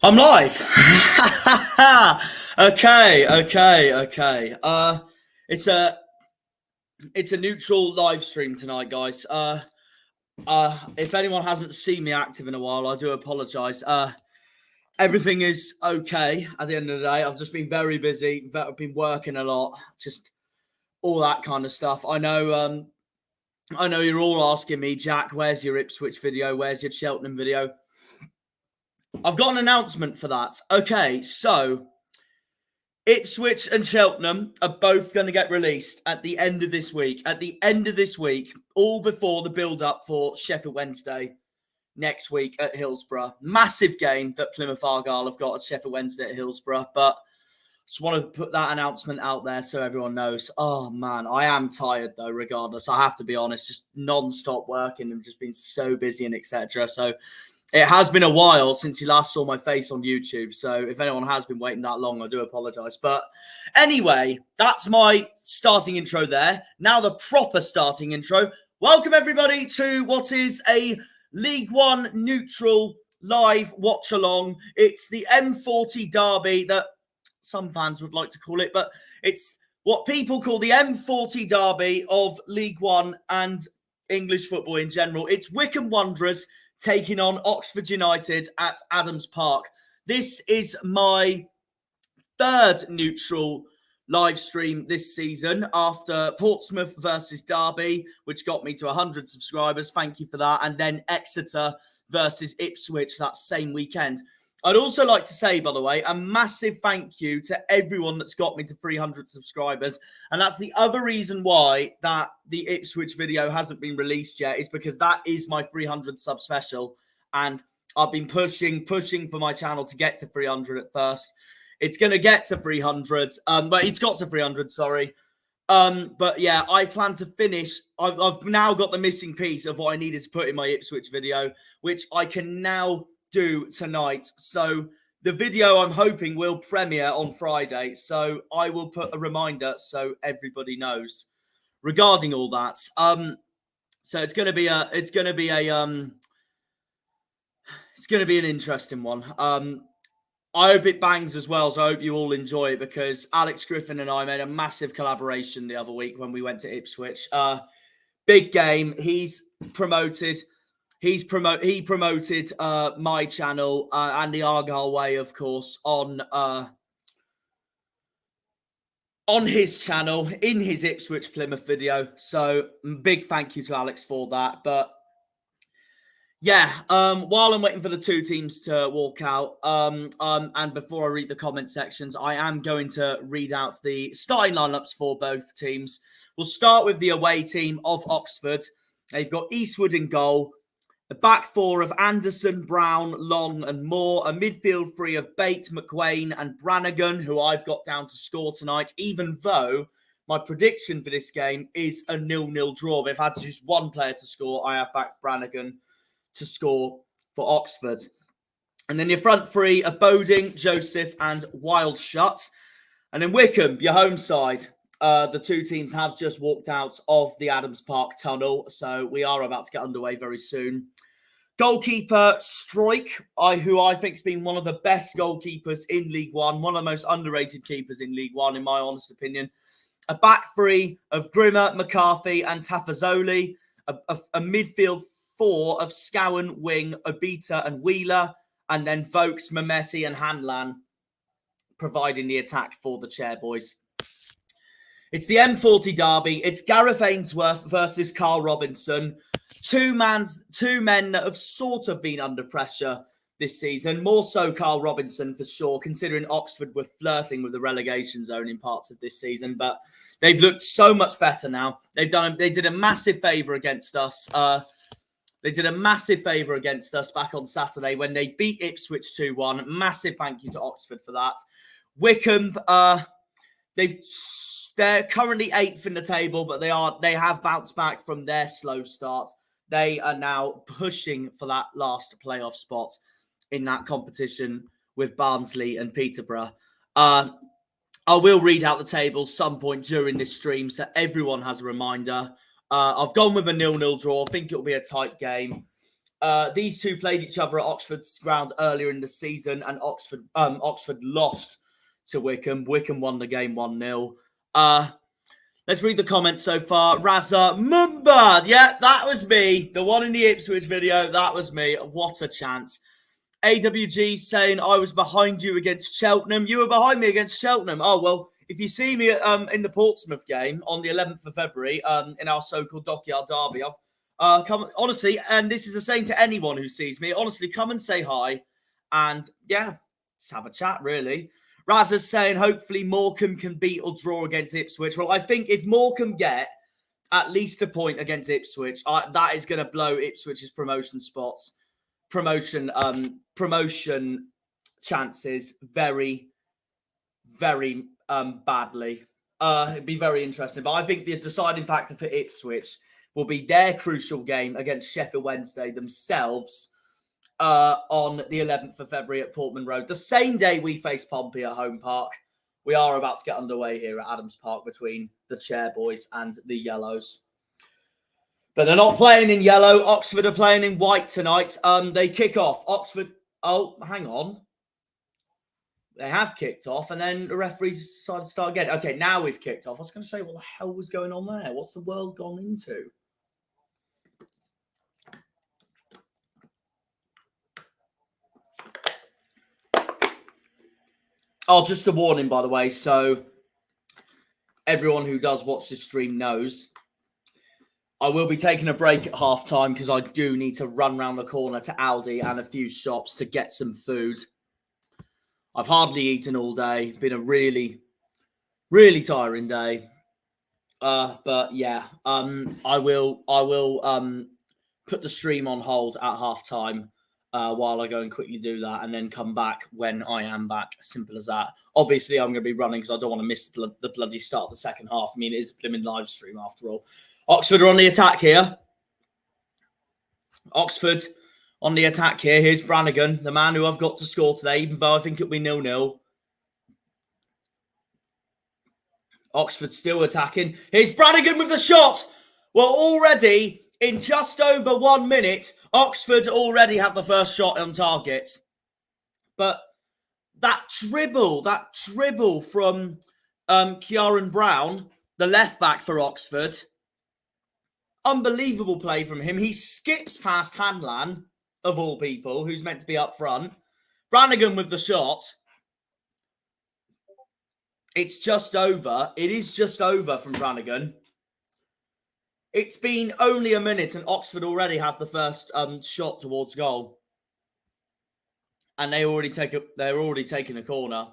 I'm live. Okay. It's a neutral live stream tonight, guys. If anyone hasn't seen me active in a while, I do apologise. Everything is okay at the end of the day. I've just been very busy. I've been working a lot, just all that kind of stuff. I know you're all asking me, Jack, where's your Ipswich video? Where's your Cheltenham video? I've got an announcement for that. Okay, so Ipswich and Cheltenham are both going to get released at the end of this week. All before the build-up for Sheffield Wednesday next week at Hillsborough. Massive game that Plymouth Argyle have got at Sheffield Wednesday at Hillsborough. But just want to put that announcement out there so everyone knows. Oh, man, I am tired, though, regardless. I have to be honest, just non-stop working and just been so busy and etc. So it has been a while since you last saw my face on YouTube. So if anyone has been waiting that long, I do apologise. But anyway, that's my starting intro there. Now the proper starting intro. Welcome, everybody, to what is a League One neutral live watch-along. It's the M40 derby that some fans would like to call it. But it's what people call the M40 derby of League One and English football in general. It's Wycombe Wanderers taking on Oxford United at Adams Park. This is my third neutral live stream this season after Portsmouth versus Derby, which got me to 100 subscribers. Thank you for that. And then Exeter versus Ipswich that same weekend. I'd also like to say, by the way, a massive thank you to everyone that's got me to 300 subscribers. And that's the other reason why that the Ipswich video hasn't been released yet, is because that is my 300 sub special. And I've been pushing for my channel to get to 300 at first. It's going to get to 300, but it's got to 300, sorry. But yeah, I plan to finish. I've now got the missing piece of what I needed to put in my Ipswich video, which I can now do tonight. So the video I'm hoping will premiere on Friday. So I will put a reminder so everybody knows regarding all that. So it's going to be an interesting one. I hope it bangs as well, so I hope you all enjoy it, because Alex Griffin and I made a massive collaboration the other week when we went to Ipswich. Big game. He promoted my channel and the Argyle Way, of course, on his channel in his Ipswich Plymouth video. So big thank you to Alex for that. But yeah, while I'm waiting for the two teams to walk out, and before I read the comment sections, I am going to read out the starting lineups for both teams. We'll start with the away team of Oxford. They've got Eastwood in goal. A back four of Anderson, Brown, Long and Moore. A midfield three of Bate, McQuain and Brannigan, who I've got down to score tonight, even though my prediction for this game is a 0-0 draw. But if I had to choose one player to score, I have backed Brannigan to score for Oxford. And then your front three are Boding, Joseph and Wildshut. And then Wycombe, your home side. The two teams have just walked out of the Adams Park tunnel, so we are about to get underway very soon. Goalkeeper Stroik, who I think has been one of the best goalkeepers in League One, one of the most underrated keepers in League One, in my honest opinion. A back three of Grimmer, McCarthy and Tafazoli. A midfield four of Scowen, Wing, Obita and Wheeler. And then Vokes, Mametti and Hanlan providing the attack for the Chairboys. It's the M40 derby. It's Gareth Ainsworth versus Carl Robinson. Two men that have sort of been under pressure this season. More so Carl Robinson for sure, considering Oxford were flirting with the relegation zone in parts of this season. But they've looked so much better now. They did a massive favour against us. They did a massive favour against us back on Saturday when they beat Ipswich 2-1. Massive thank you to Oxford for that. Wycombe, they're currently 8th in the table, but they have bounced back from their slow start. They are now pushing for that last playoff spot in that competition with Barnsley and Peterborough. I will read out the table some point during this stream so everyone has a reminder. I've gone with a 0-0 draw. I think it'll be a tight game. These two played each other at Oxford's ground earlier in the season, and Oxford lost to Wycombe. Wycombe won the game 1-0. Let's read the comments so far. Raza Mumba. Yeah, that was me. The one in the Ipswich video, that was me. What a chance. AWG saying, I was behind you against Cheltenham. You were behind me against Cheltenham. Oh, well, if you see me in the Portsmouth game on the 11th of February in our so-called Dockyard Derby, come, honestly, and this is the same to anyone who sees me, honestly, come and say hi. And, yeah, just have a chat, really. Razza's saying, hopefully Morecambe can beat or draw against Ipswich. Well, I think if Morecambe get at least a point against Ipswich, that is going to blow Ipswich's promotion spots. Promotion chances very, very badly. It'd be very interesting. But I think the deciding factor for Ipswich will be their crucial game against Sheffield Wednesday themselves on the 11th of February at Portman Road. The same day we face Pompey at home park. We are about to get underway here at Adams Park between the Chairboys and the Yellows. But they're not playing in yellow. Oxford are playing in white tonight. They kick off. Oxford... Oh, hang on. They have kicked off, and then the referees decided to start again. Okay, now we've kicked off. I was going to say, what the hell was going on there? What's the world gone into? Oh, just a warning, by the way. So everyone who does watch this stream knows I will be taking a break at half-time because I do need to run round the corner to Aldi and a few shops to get some food. I've hardly eaten all day. Been a really, really tiring day. But yeah, I will put the stream on hold at half-time while I go and quickly do that, and then come back when I am back. Simple as that. Obviously, I'm going to be running because I don't want to miss the bloody start of the second half. I mean, it is a Plymouth live stream after all. Oxford are on the attack here. Oxford on the attack here. Here's Brannigan, the man who I've got to score today, even though I think it'll be 0-0. Oxford still attacking. Here's Brannigan with the shot. Well, already in just over 1 minute, Oxford already have the first shot on target. But that dribble from Kieran Brown, the left back for Oxford, unbelievable play from him. He skips past Hanlan, of all people, who's meant to be up front. Brannigan with the shot. It's just over. It is just over from Brannigan. It's been only a minute and Oxford already have the first shot towards goal. And they're already taking a corner.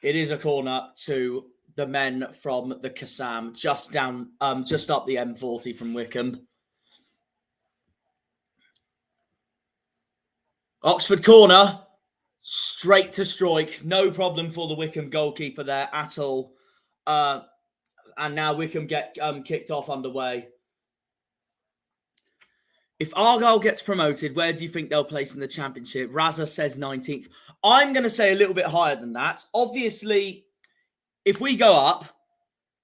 It is a corner to the men from the Kassam, just up the M40 from Wycombe. Oxford corner, straight to strike. No problem for the Wycombe goalkeeper there at all. And now Wycombe get kicked off underway. If Argyle gets promoted, where do you think they'll place in the Championship? Raza says 19th. I'm going to say a little bit higher than that. Obviously, if we go up,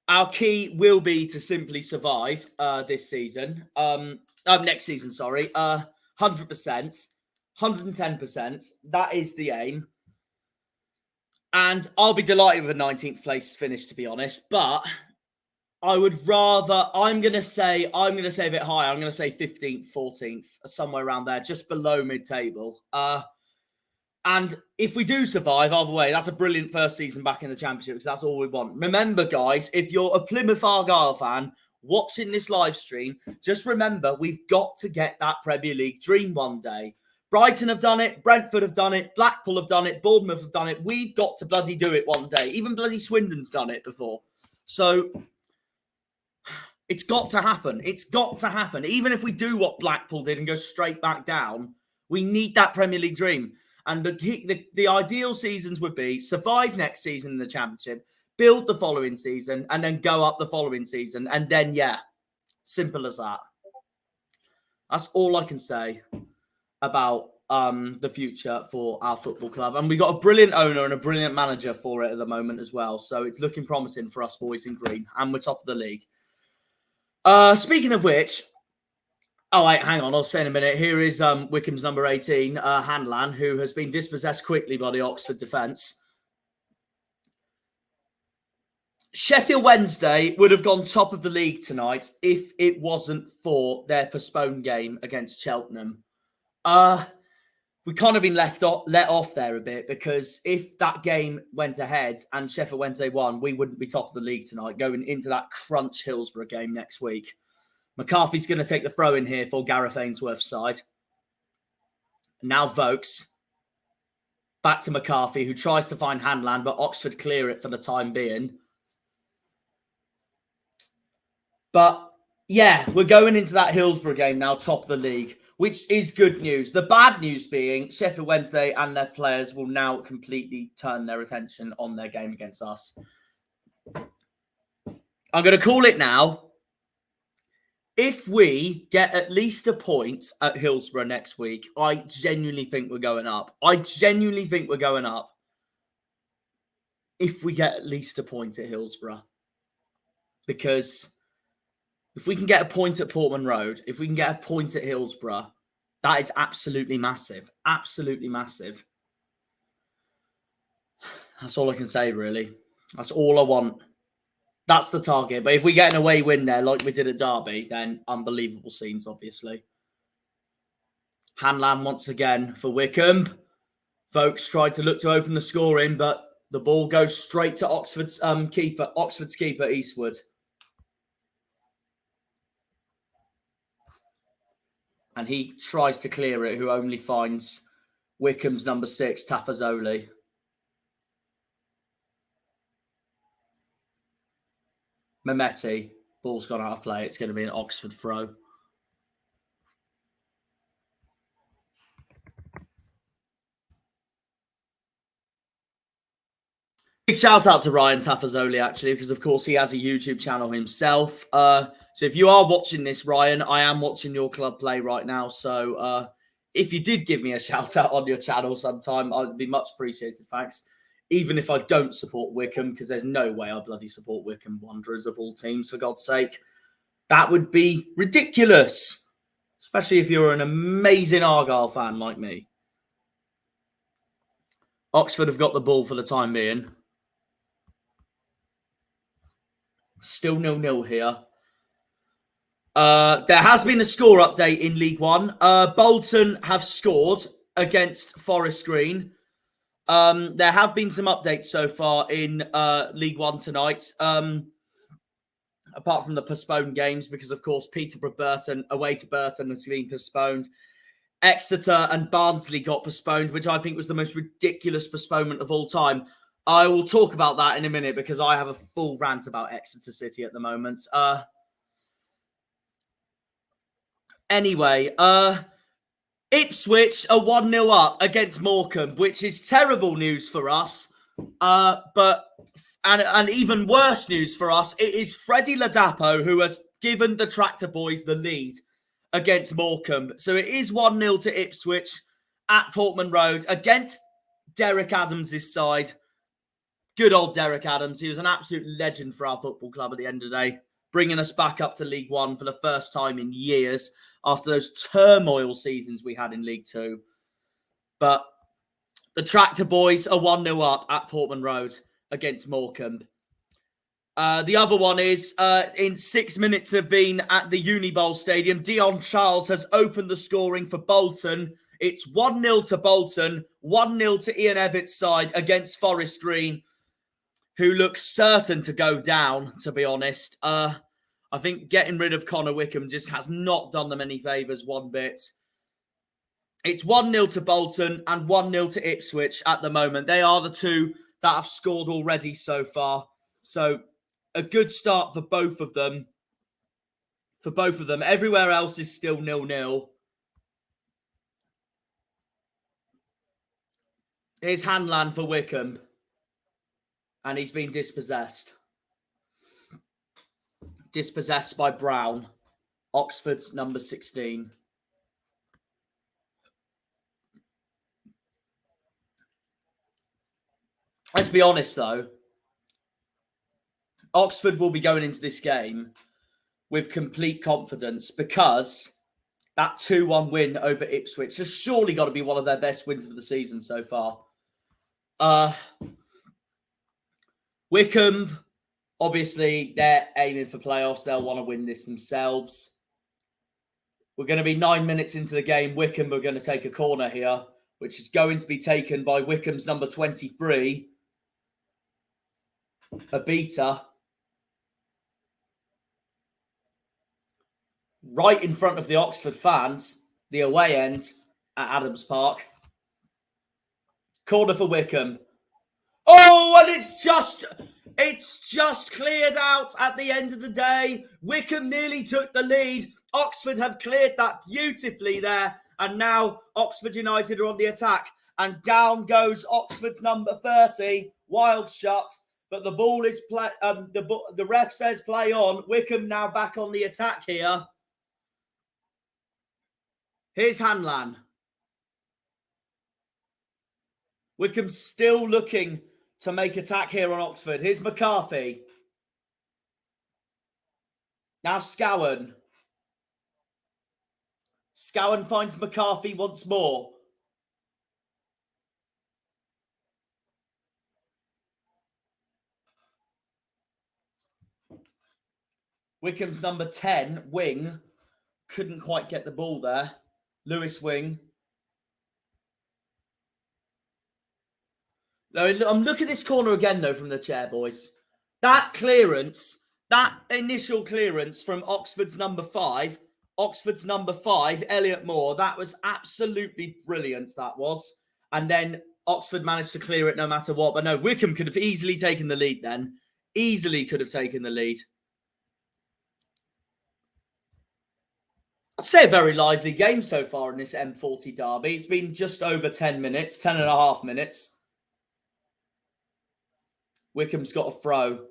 our key will be to simply survive this season. Next season, sorry. 100%. 110%. That is the aim. And I'll be delighted with a 19th place finish, to be honest. But I would rather, I'm going to say a bit higher. I'm going to say 15th, 14th, somewhere around there, just below mid-table. And if we do survive, either way, that's a brilliant first season back in the Championship because that's all we want. Remember, guys, if you're a Plymouth Argyle fan watching this live stream, just remember, we've got to get that Premier League dream one day. Brighton have done it. Brentford have done it. Blackpool have done it. Bournemouth have done it. We've got to bloody do it one day. Even bloody Swindon's done it before. So it's got to happen. It's got to happen. Even if we do what Blackpool did and go straight back down, we need that Premier League dream. And the ideal seasons would be survive next season in the Championship, build the following season, and then go up the following season. And then, yeah, simple as that. That's all I can say about the future for our football club. And we've got a brilliant owner and a brilliant manager for it at the moment as well. So it's looking promising for us boys in green. And we're top of the league. Speaking of which, Oh, wait, hang on. I'll say in a minute. Here is Wycombe's number 18, Hanlan, who has been dispossessed quickly by the Oxford defence. Sheffield Wednesday would have gone top of the league tonight if it wasn't for their postponed game against Cheltenham. We kind of been let off there a bit, because if that game went ahead and Sheffield Wednesday won, we wouldn't be top of the league tonight going into that crunch Hillsborough game next week. McCarthy's going to take the throw in here for Gareth Ainsworth's side. Now Vokes. Back to McCarthy, who tries to find Hanlan, but Oxford clear it for the time being. But yeah, we're going into that Hillsborough game now, top of the league, which is good news. The bad news being Sheffield Wednesday and their players will now completely turn their attention on their game against us. I'm going to call it now. If we get at least a point at Hillsborough next week, I genuinely think we're going up. If we get at least a point at Hillsborough. Because if we can get a point at Portman Road, if we can get a point at Hillsborough, that is absolutely massive. Absolutely massive. That's all I can say, really. That's all I want. That's the target. But if we get an away win there, like we did at Derby, then unbelievable scenes, obviously. Hanlan once again for Wycombe. Folks tried to look to open the scoring, but the ball goes straight to Oxford's keeper, Eastwood. And he tries to clear it, who only finds Wycombe's number 6, Tafazoli. Mehmeti, ball's gone out of play. It's going to be an Oxford throw. Big shout out to Ryan Tafazoli, actually, because of course he has a YouTube channel himself. So if you are watching this, Ryan, I am watching your club play right now. So if you did give me a shout out on your channel sometime, I'd be much appreciated. Thanks. Even if I don't support Wycombe, because there's no way I bloody support Wycombe Wanderers of all teams, for God's sake. That would be ridiculous. Especially if you're an amazing Argyle fan like me. Oxford have got the ball for the time being. Still 0-0 here. There has been a score update in League One. Bolton have scored against Forest Green. There have been some updates so far in League One tonight. Apart from the postponed games, because of course Peterborough-Burton, away to Burton, has been postponed. Exeter and Barnsley got postponed, which I think was the most ridiculous postponement of all time. I will talk about that in a minute, because I have a full rant about Exeter City at the moment. Anyway, Ipswich are 1-0 up against Morecambe, which is terrible news for us. But even worse news for us, it is Freddie Ladapo who has given the Tractor Boys the lead against Morecambe. So it is 1-0 to Ipswich at Portman Road against Derek Adams' side. Good old Derek Adams. He was an absolute legend for our football club at the end of the day, bringing us back up to League One for the first time in years after those turmoil seasons we had in League Two. But the Tractor Boys are 1-0 up at Portman Road against Morecambe. The other one is, in 6 minutes of being at the Unibowl Stadium, Dion Charles has opened the scoring for Bolton. It's 1-0 to Bolton, 1-0 to Ian Evans' side against Forest Green, who looks certain to go down, to be honest. I think getting rid of Connor Wickham just has not done them any favours one bit. It's 1-0 to Bolton and 1-0 to Ipswich at the moment. They are the two that have scored already so far. So a good start for both of them. Everywhere else is still 0-0. Here's Hanlan for Wycombe. And he's been dispossessed. Dispossessed by Brown. Oxford's number 16. Let's be honest, though. Oxford will be going into this game with complete confidence, because that 2-1 win over Ipswich has surely got to be one of their best wins of the season so far. Wycombe, obviously, they're aiming for playoffs. They'll want to win this themselves. We're going to be 9 minutes into the game. Wycombe are going to take a corner here, which is going to be taken by Wycombe's number 23, Abita. Right in front of the Oxford fans, the away end at Adams Park. Corner for Wycombe. Oh, and it's just cleared out at the end of the day. Wycombe nearly took the lead. Oxford have cleared that beautifully there. And now Oxford United are on the attack. And down goes Oxford's number 30. Wild shot. But the ball is the ref says play on. Wycombe now back on the attack here. Here's Hanlan. Wycombe still looking to make attack here on Oxford. Here's McCarthy. Now Scowen. Scowen finds McCarthy once more. Wycombe's number 10, Wing, couldn't quite get the ball there. Lewis Wing. I'm looking at this corner again, though, from the Chairboys. That clearance, that initial clearance from Oxford's number 5, Elliot Moore, that was absolutely brilliant, that was. And then Oxford managed to clear it no matter what. But no, Wycombe could have easily taken the lead then. Easily could have taken the lead. I'd say a very lively game so far in this M40 derby. It's been just over 10 minutes, 10 and a half minutes. Wycombe's got a throw.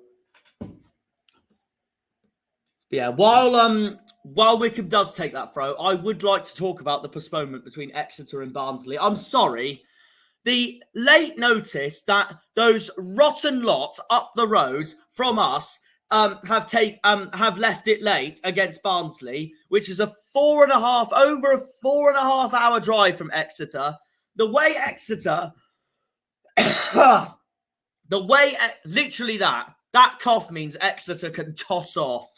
Yeah, while Wycombe does take that throw, I would like to talk about the postponement between Exeter and Barnsley. I'm sorry. The late notice that those rotten lot up the road from us have left it late against Barnsley, which is over a 4.5 hour drive from Exeter. Literally that cough means Exeter can toss off.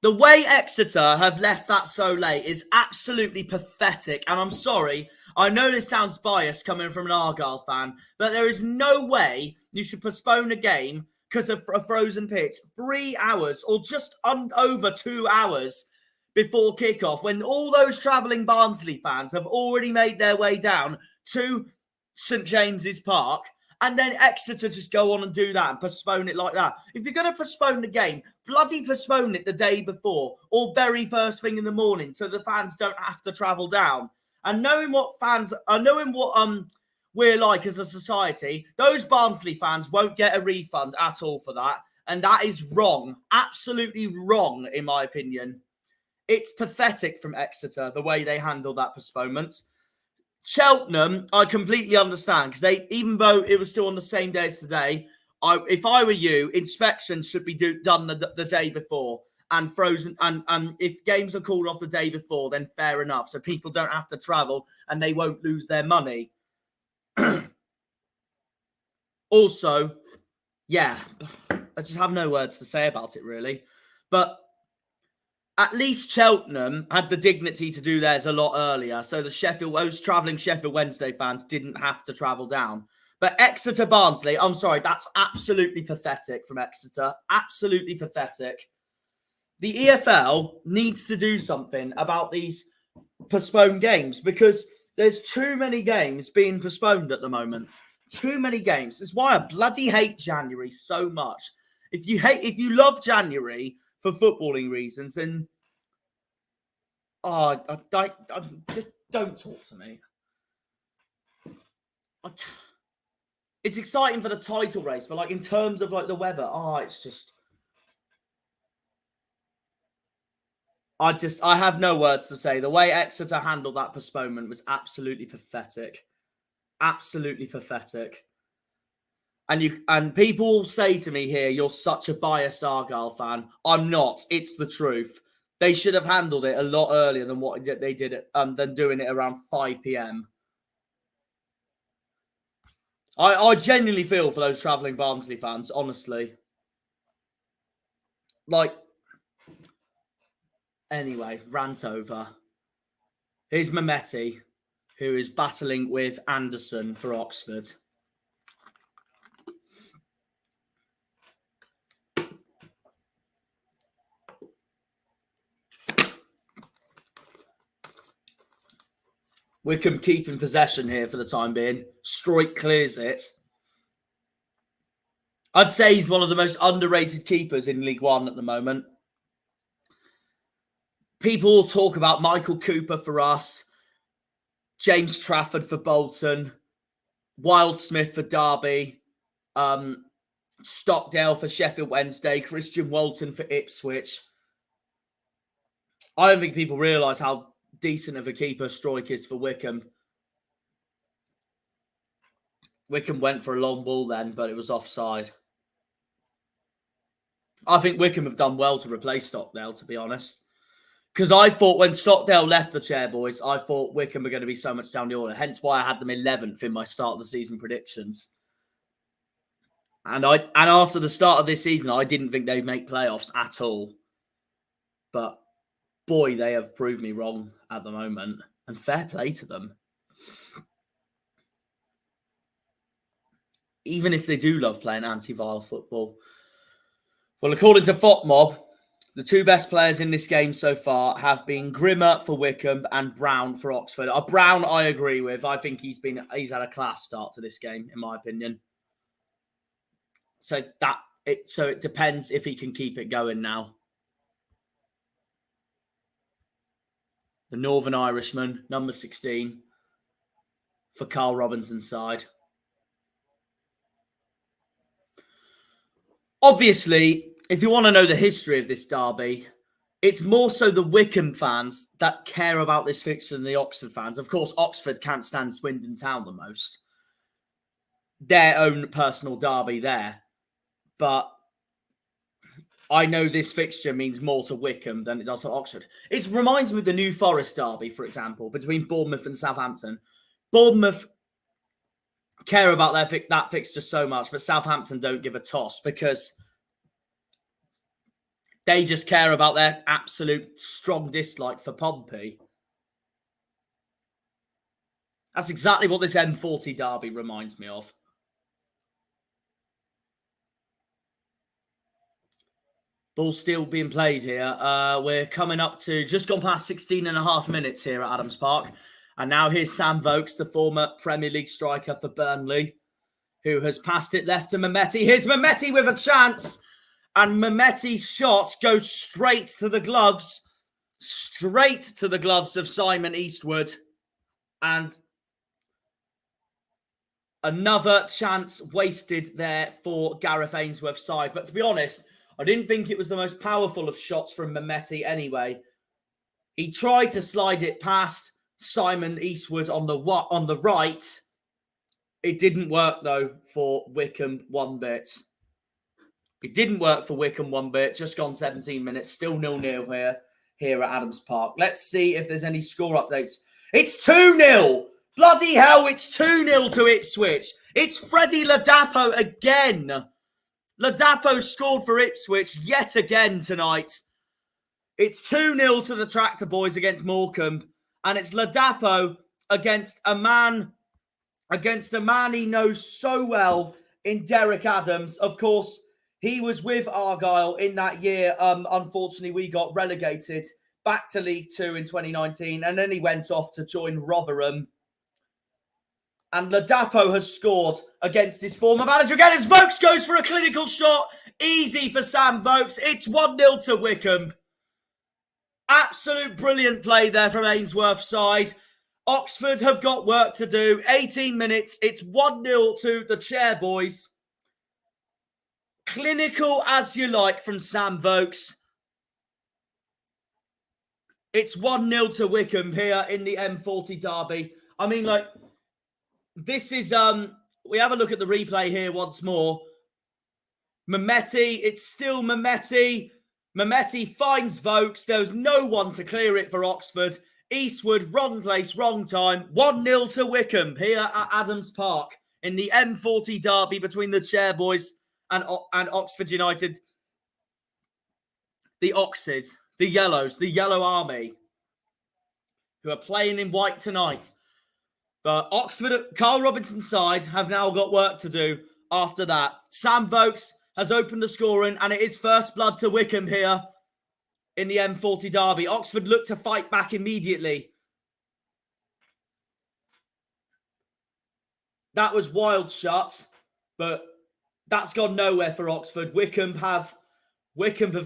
The way Exeter have left that so late is absolutely pathetic. And I'm sorry, I know this sounds biased coming from an Argyle fan, but there is no way you should postpone a game because of a frozen pitch 3 hours or just over 2 hours before kickoff, when all those travelling Barnsley fans have already made their way down to St James's Park, and then Exeter just go on and do that and postpone it like that. If you're going to postpone the game, bloody postpone it the day before or very first thing in the morning so the fans don't have to travel down. And knowing what we're like as a society, those Barnsley fans won't get a refund at all for that. And that is wrong. Absolutely wrong, in my opinion. It's pathetic from Exeter, the way they handle that postponement. Cheltenham, I completely understand, because even though it was still on the same day as today, if I were you, inspections should be done the day before and frozen. And if games are called off the day before, then fair enough, so people don't have to travel and they won't lose their money. Also, yeah, I just have no words to say about it, really. But at least Cheltenham had the dignity to do theirs a lot earlier, so those travelling Sheffield Wednesday fans didn't have to travel down. But Exeter Barnsley, I'm sorry, that's absolutely pathetic from Exeter. Absolutely pathetic. The EFL needs to do something about these postponed games, because there's too many games being postponed at the moment. Too many games. That's why I bloody hate January so much. If you love January for footballing reasons, then just don't talk to me. It's exciting for the title race, but in terms of the weather, it's just I have no words to say. The way Exeter handled that postponement was absolutely pathetic. Absolutely pathetic. And people say to me here, you're such a biased Argyle fan. I'm not. It's the truth. They should have handled it a lot earlier than what they did, than doing it around 5 p.m. I genuinely feel for those travelling Barnsley fans, honestly. Like, anyway, rant over. Here's Mehmeti, who is battling with Anderson for Oxford. Wycombe keeping possession here for the time being. Stroik clears it. I'd say he's one of the most underrated keepers in League One at the moment. People talk about Michael Cooper for us, James Trafford for Bolton, Wildsmith for Derby, Stockdale for Sheffield Wednesday, Christian Walton for Ipswich. I don't think people realise how decent of a keeper Stroik is for Wycombe. Wycombe went for a long ball then, but it was offside. I think Wycombe have done well to replace Stockdale, to be honest. Because I thought when Stockdale left the Chairboys, I thought Wycombe were going to be so much down the order. Hence why I had them 11th in my start of the season predictions. And after the start of this season, I didn't think they'd make playoffs at all. But boy, they have proved me wrong at the moment. And fair play to them. Even if they do love playing anti-vile football. Well, according to FOTMob, the two best players in this game so far have been Grimmer for Wycombe and Brown for Oxford. Brown, I agree with. I think he's had a class start to this game, in my opinion. So it depends if he can keep it going now. The Northern Irishman, number 16, for Carl Robinson's side. Obviously, if you want to know the history of this derby, it's more so the Wycombe fans that care about this fixture than the Oxford fans. Of course, Oxford can't stand Swindon Town the most. Their own personal derby there. But I know this fixture means more to Wycombe than it does to Oxford. It reminds me of the New Forest derby, for example, between Bournemouth and Southampton. Bournemouth care about that fixture so much, but Southampton don't give a toss because they just care about their absolute strong dislike for Pompey. That's exactly what this M40 derby reminds me of. Ball still being played here. We're coming up to just gone past 16 and a half minutes here at Adams Park. And now here's Sam Vokes, the former Premier League striker for Burnley, who has passed it left to Mehmeti. Here's Mehmeti with a chance. And Mehmeti's shot goes straight to the gloves. Straight to the gloves of Simon Eastwood. And another chance wasted there for Gareth Ainsworth's side. But to be honest, I didn't think it was the most powerful of shots from Mehmeti anyway. He tried to slide it past Simon Eastwood on the right. It didn't work, though, for Wycombe one bit. It didn't work for Wycombe one bit. Just gone 17 minutes. Still 0-0 here at Adams Park. Let's see if there's any score updates. It's 2-0. Bloody hell, it's 2-0 to Ipswich. It's Freddie Ladapo again. Ladapo scored for Ipswich yet again tonight. It's 2-0 to the Tractor Boys against Morecambe. And it's Ladapo against a man he knows so well in Derek Adams. Of course, he was with Argyle in that year. Unfortunately, we got relegated back to League 2 in 2019. And then he went off to join Rotherham. And Ladapo has scored against his former manager again as Vokes goes for a clinical shot. Easy for Sam Vokes. It's 1-0 to Wycombe. Absolute brilliant play there from Ainsworth's side. Oxford have got work to do. 18 minutes. It's 1-0 to the Chairboys. Clinical as you like from Sam Vokes. It's 1-0 to Wycombe here in the M40 derby. I mean, like, this is, we have a look at the replay here once more. Mehmeti, it's still Mehmeti. Mehmeti finds Vokes. There was no one to clear it for Oxford. Eastwood, wrong place, wrong time. 1-0 to Wycombe here at Adams Park in the M40 derby between the Chairboys and Oxford United. The Oxes, the Yellows, the Yellow Army, who are playing in white tonight. But Oxford, Carl Robinson's side, have now got work to do after that. Sam Vokes has opened the scoring, and it is first blood to Wycombe here in the M40 derby. Oxford look to fight back immediately. That was wild shots, but that's gone nowhere for Oxford. Wycombe have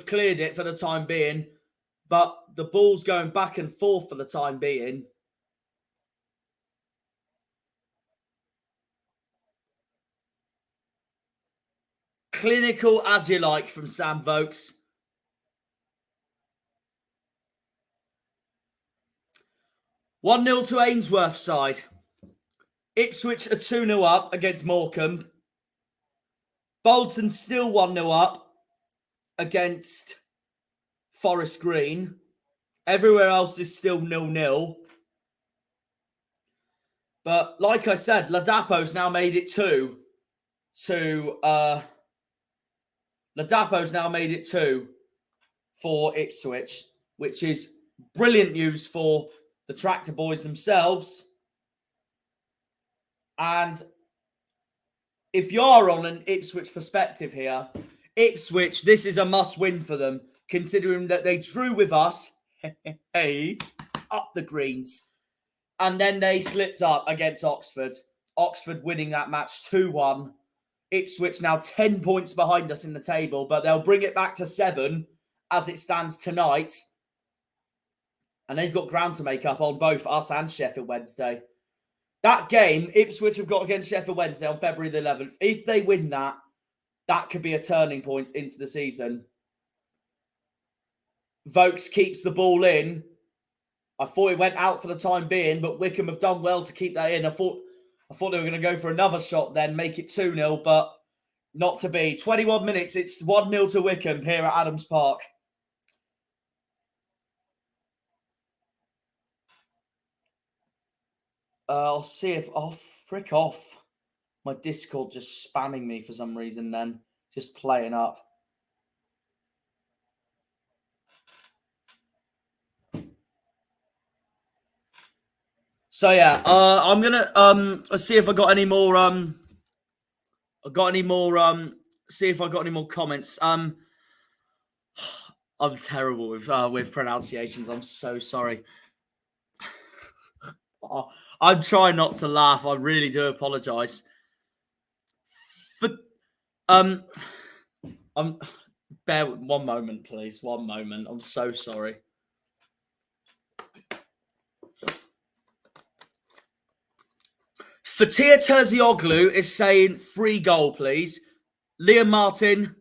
cleared it for the time being, but the ball's going back and forth for the time being. Clinical as you like from Sam Vokes. "1-0 to Ainsworth side. Ipswich are 2-0 up against Morecambe. Bolton still 1-0 up against Forest Green. Everywhere else is still 0-0. But like I said, Ladapo's now made it 2 for Ipswich, which is brilliant news for the Tractor Boys themselves. And if you are on an Ipswich perspective here, Ipswich, this is a must-win for them, considering that they drew with us, up the greens, and then they slipped up against Oxford. Oxford winning that match 2-1. Ipswich now 10 points behind us in the table, but they'll bring it back to 7 as it stands tonight. And they've got ground to make up on both us and Sheffield Wednesday. That game, Ipswich have got against Sheffield Wednesday on February the 11th. If they win that, that could be a turning point into the season. Vokes keeps the ball in. I thought it went out for the time being, but Wycombe have done well to keep that in. I thought they were going to go for another shot then, make it 2-0, but not to be. 21 minutes, it's 1-0 to Wycombe here at Adams Park. I'll see if... Oh, frick off. My Discord just spamming me for some reason then. Just playing up. So yeah, I'm gonna see if I got any more see if I got any more comments. I'm terrible with pronunciations. I'm so sorry. I'm trying not to laugh. I really do apologize. Bear with one moment, please. One moment. I'm so sorry. Fatir Terzioglu is saying 3 goal, please. Liam Martin,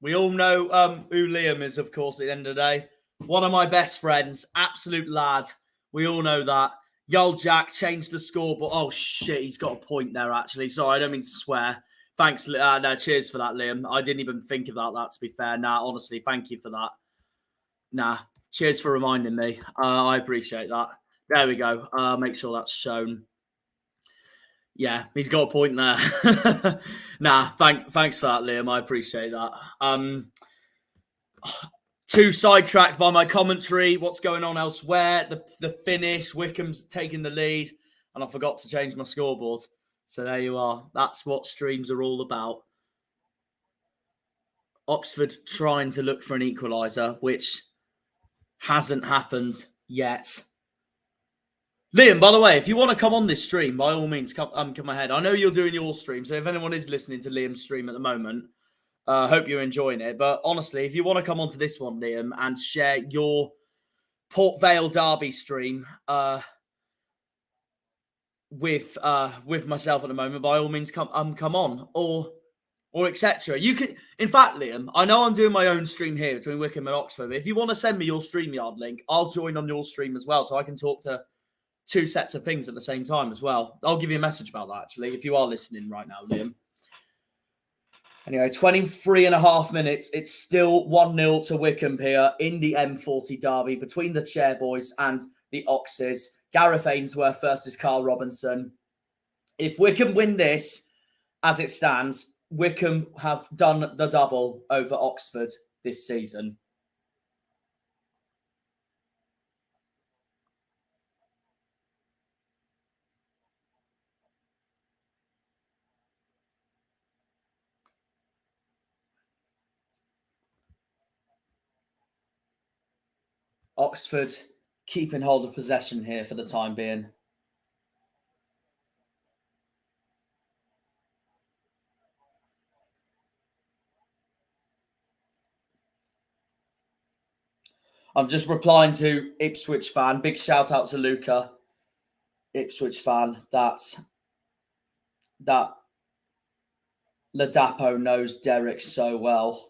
we all know who Liam is, of course, at the end of the day. One of my best friends, absolute lad. We all know that. Yol Jack changed the score, but oh shit, he's got a point there, actually. Sorry, I don't mean to swear. Thanks, no, cheers for that, Liam. I didn't even think about that, to be fair. Nah, honestly, thank you for that. Nah, cheers for reminding me. I appreciate that. There we go. Make sure that's shown. Yeah, he's got a point there. Nah, thanks for that, Liam. I appreciate that. 2 sidetracks by my commentary. What's going on elsewhere? The finish. Wycombe's taking the lead. And I forgot to change my scoreboard. So there you are. That's what streams are all about. Oxford trying to look for an equaliser, which hasn't happened yet. Liam, by the way, if you want to come on this stream, by all means, come ahead. I know you're doing your stream, so if anyone is listening to Liam's stream at the moment, I hope you're enjoying it. But honestly, if you want to come onto this one, Liam, and share your Port Vale Derby stream with myself at the moment, by all means, come on, or etc. You can, in fact, Liam, I know I'm doing my own stream here between Wycombe and Oxford, but if you want to send me your StreamYard link, I'll join on your stream as well, so I can talk to 2 sets of things at the same time as well. I'll give you a message about that, actually, if you are listening right now, Liam. Anyway, 23 and a half minutes. It's still 1-0 to Wycombe here in the M40 derby between the Chairboys and the Oxes. Gareth Ainsworth versus Carl Robinson. If Wycombe win this, as it stands, Wycombe have done the double over Oxford this season. Oxford keeping hold of possession here for the time being. I'm just replying to Ipswich fan. Big shout out to Luca, Ipswich fan. That Ladapo knows Derek so well.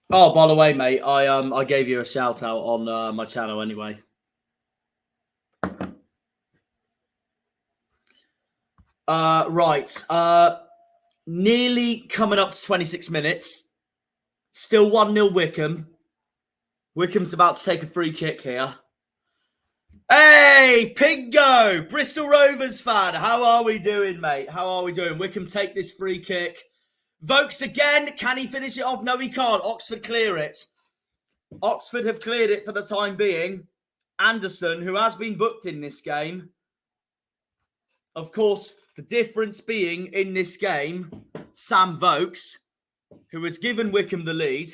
Oh, by the way, mate, I gave you a shout out on my channel anyway. Right. Nearly coming up to 26 minutes. Still 1-0 Wycombe. Wycombe's about to take a free kick here. Hey, Pingo! Bristol Rovers fan. How are we doing, mate? How are we doing? Wycombe take this free kick. Vokes again. Can he finish it off? No, he can't. Oxford clear it. Oxford have cleared it for the time being. Anderson, who has been booked in this game. Of course, the difference being in this game, Sam Vokes, who has given Wycombe the lead.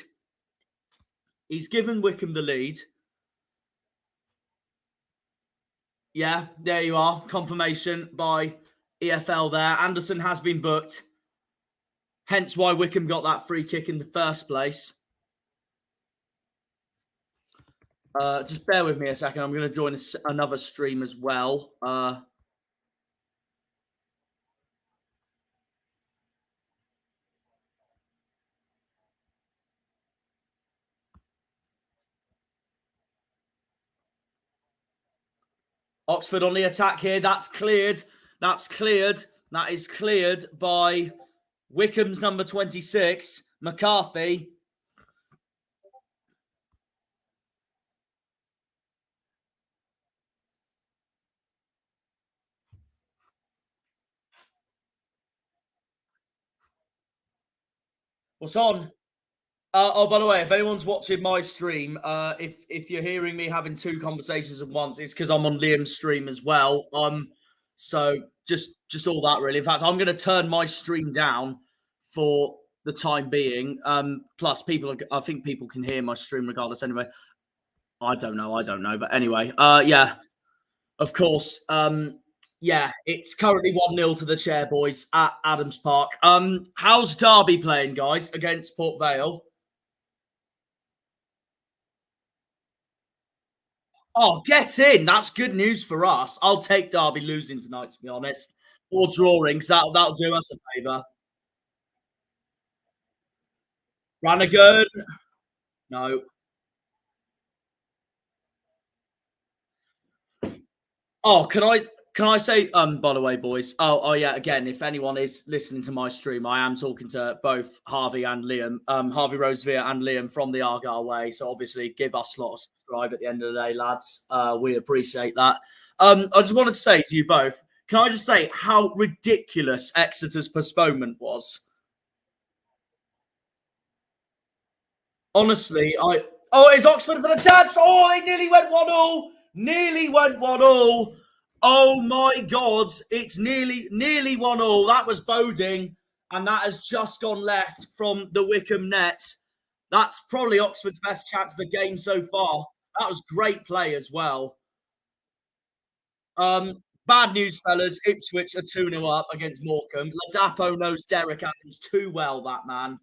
He's given Wycombe the lead. Yeah, there you are. Confirmation by EFL there. Anderson has been booked. Hence why Wycombe got that free kick in the first place. Just bear with me a second. I'm going to join another stream as well. Oxford on the attack here. That's cleared. That's cleared. That is cleared by Wycombe's number 26, McCarthy. What's on? Oh, by the way, if anyone's watching my stream, if you're hearing me having two conversations at once, it's because I'm on Liam's stream as well. So just all that really. In fact, I'm going to turn my stream down for the time being. Plus, I think people can hear my stream regardless. Anyway, I don't know, but anyway, yeah, of course. Yeah, it's currently 1-0 to the Chairboys at Adams Park. How's Derby playing, guys, against Port Vale? Oh, get in. That's good news for us. I'll take Derby losing tonight, to be honest. Or drawing, because that'll do us a favour. Brannigan? No. Oh, can I say, by the way, boys, oh yeah, again, if anyone is listening to my stream, I am talking to both Harvey and Liam, Harvey Rosevere and Liam from the Argyle Way. So obviously give us a lot of subscribe at the end of the day, lads. We appreciate that. I just wanted to say to you both, can I just say how ridiculous Exeter's postponement was? Honestly, Oh, it's Oxford for the chance. Oh, they nearly went 1-1. Nearly went 1-1. Oh my God! It's nearly 1-1. That was Boding, and that has just gone left from the Wycombe net. That's probably Oxford's best chance of the game so far. That was great play as well. Bad news, fellas. Ipswich are 2-0 up against Morecambe. Ladapo knows Derek Adams too well, that man.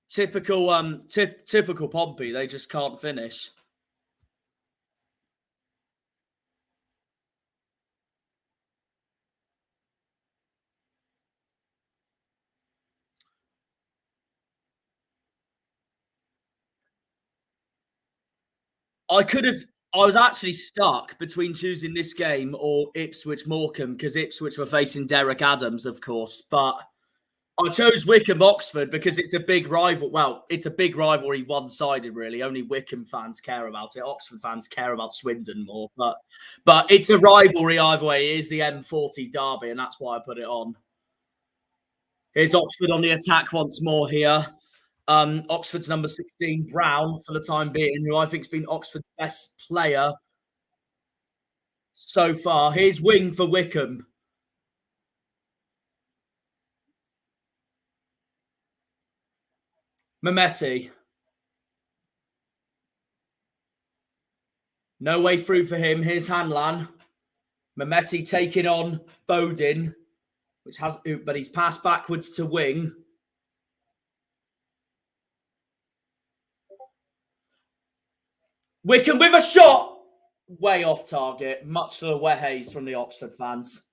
Typical, typical Pompey. They just can't finish. I could have. I was actually stuck between choosing this game or Ipswich Morecambe because Ipswich were facing Derek Adams, of course. But I chose Wycombe Oxford because it's a big rival. Well, it's a big rivalry, one-sided, really. Only Wycombe fans care about it. Oxford fans care about Swindon more. But it's a rivalry either way. It is the M40 derby, and that's why I put it on. Here's Oxford on the attack once more here. Oxford's number 16, Brown, for the time being, who I think's been Oxford's best player so far. Here's wing for Wycombe. Mehmeti. No way through for him. Here's Hanlan. Mehmeti taking on Bodin, but he's passed backwards to wing. Wycombe with a shot. Way off target. Much to the wet haze from the Oxford fans.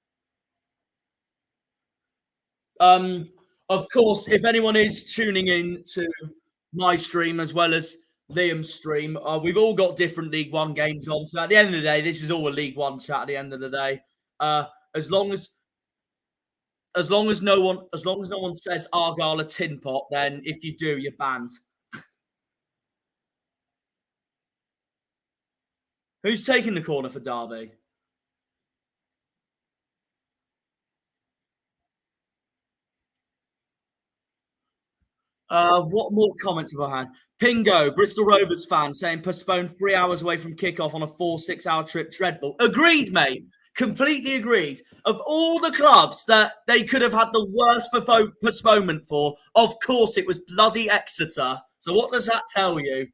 Of course, if anyone is tuning in to my stream as well as Liam's stream, we've all got different League One games on. So at the end of the day, this is all a League One chat. At the end of the day, as long as no one says Argyle a tin pot, then if you do, you're banned. Who's taking the corner for Derby? What more comments have I had? Pingo, Bristol Rovers fan, saying postponed 3 hours away from kickoff on a 4-6 hour trip. Dreadful. Agreed, mate. Completely agreed. Of all the clubs that they could have had the worst postponement for, of course it was bloody Exeter. So what does that tell you?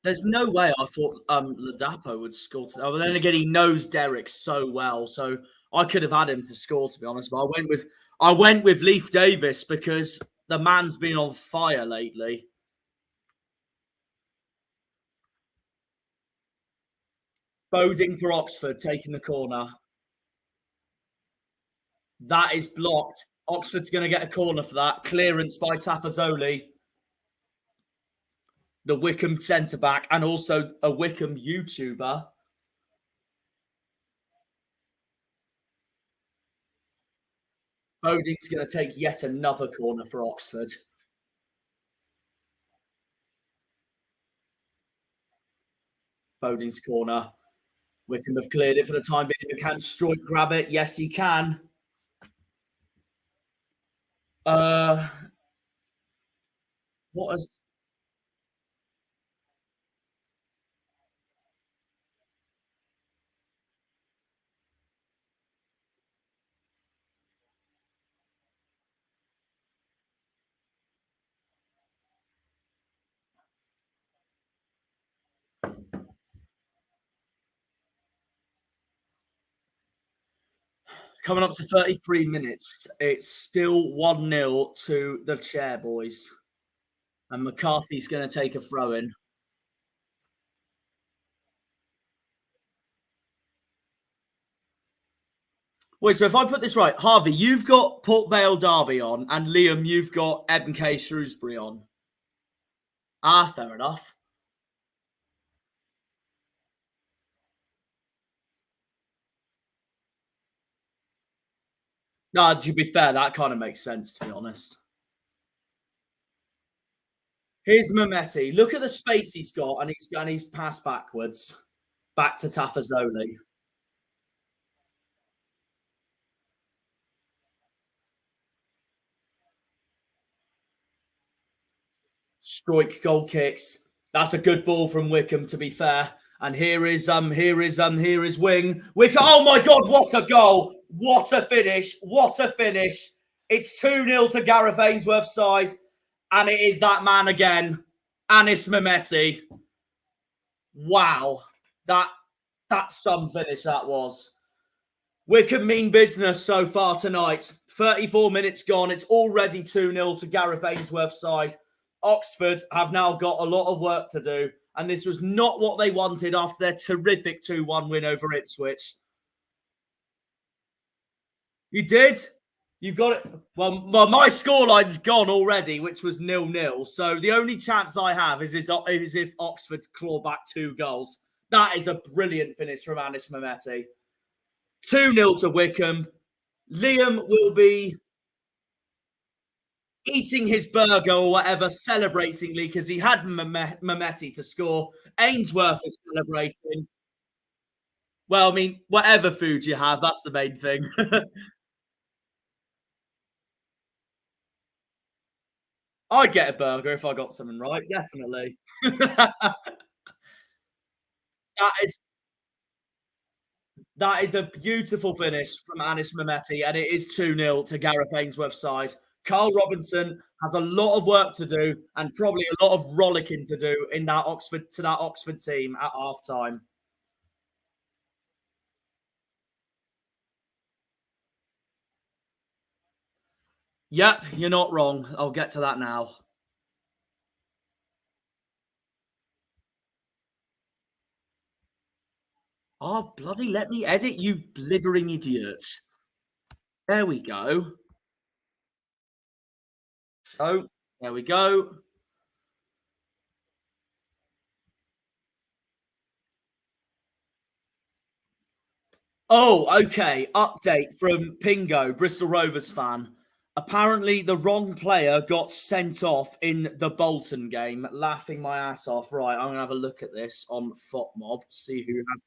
There's no way I thought Ladapo would score today. But then again, he knows Derek so well, so I could have had him to score, to be honest. But I went with Leif Davis because the man's been on fire lately. Boding for Oxford, taking the corner. That is blocked. Oxford's going to get a corner for that. Clearance by Tafazoli, the Wycombe centre back, and also a Wycombe YouTuber. Boding's going to take yet another corner for Oxford. Boding's corner. Wycombe have cleared it for the time being. If can Stroik grab it? Yes, he can. What has coming up to 33 minutes? It's still 1-0 to the Chairboys. And McCarthy's going to take a throw in. Wait, so if I put this right, Harvey, you've got Port Vale Derby on, and Liam, you've got MK Shrewsbury on. Ah, fair enough. No, to be fair, that kind of makes sense, to be honest. Here's Mehmeti. Look at the space he's got, and he's passed backwards, back to Tafazoli. Strike goal kicks. That's a good ball from Wycombe, to be fair. And here is Wing. Wycombe. Oh my God! What a goal! What a finish! What a finish! It's 2-0 to Gareth Ainsworth's side, and it is that man again, Anis Mehmeti. Wow, that's some finish that was. Wycombe mean business so far tonight. 34 minutes gone. It's already 2-0 to Gareth Ainsworth's side. Oxford have now got a lot of work to do, and this was not what they wanted after their terrific 2-1 win over Ipswich. You did? You got it. Well, my scoreline's gone already, which was 0-0. So the only chance I have is if Oxford claw back 2 goals. That is a brilliant finish from Anis Mehmeti. 2-0 to Wycombe. Liam will be eating his burger or whatever, celebratingly, because he had Mehmeti to score. Ainsworth is celebrating. Well, I mean, whatever food you have, that's the main thing. I'd get a burger if I got something right, definitely. That is a beautiful finish from Anis Mehmeti, and it is 2-0 to Gareth Ainsworth's side. Carl Robinson has a lot of work to do and probably a lot of rollicking to do in that Oxford team at half time. Yep, you're not wrong. I'll get to that now. Oh, bloody let me edit, you blithering idiots. There we go. So, there we go. Oh, okay. Update from Pingo, Bristol Rovers fan. Apparently, the wrong player got sent off in the Bolton game. Laughing my ass off. Right, I'm going to have a look at this on FOTMob, see who has.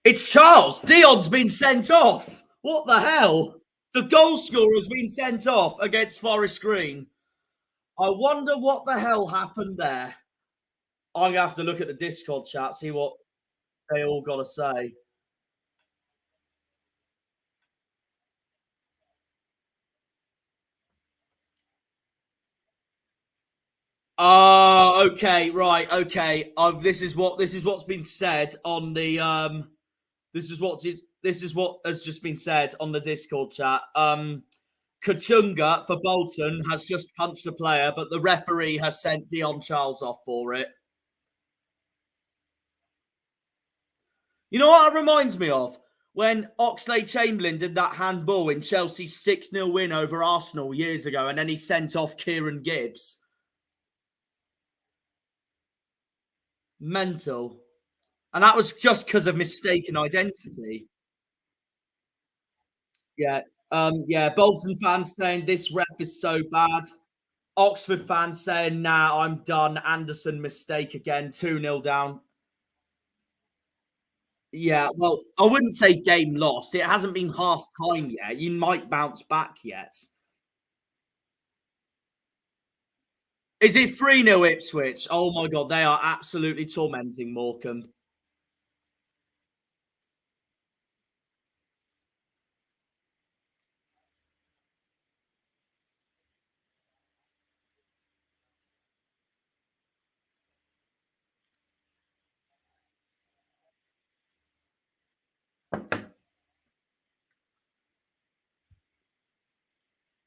It's Charles. Dion's been sent off. What the hell? The goal scorer's been sent off against Forest Green. I wonder what the hell happened there. I'm going to have to look at the Discord chat, see what they all got to say. Oh, okay, right, okay. This is what's been said on the this is what has just been said on the Discord chat. Kachunga for Bolton has just punched a player, but the referee has sent Dion Charles off for it. You know what it reminds me of? When Oxlade-Chamberlain did that handball in Chelsea's 6-0 win over Arsenal years ago, and then he sent off Kieran Gibbs. Mental. And that was just because of mistaken identity. Yeah. Bolton fans saying this ref is so bad. Oxford fans saying, nah, I'm done. Anderson mistake again, 2-0 down. Yeah, well, I wouldn't say game lost. It hasn't been half time yet. You might bounce back yet. Is it 3-0 Ipswich? Oh my God, they are absolutely tormenting Morecambe.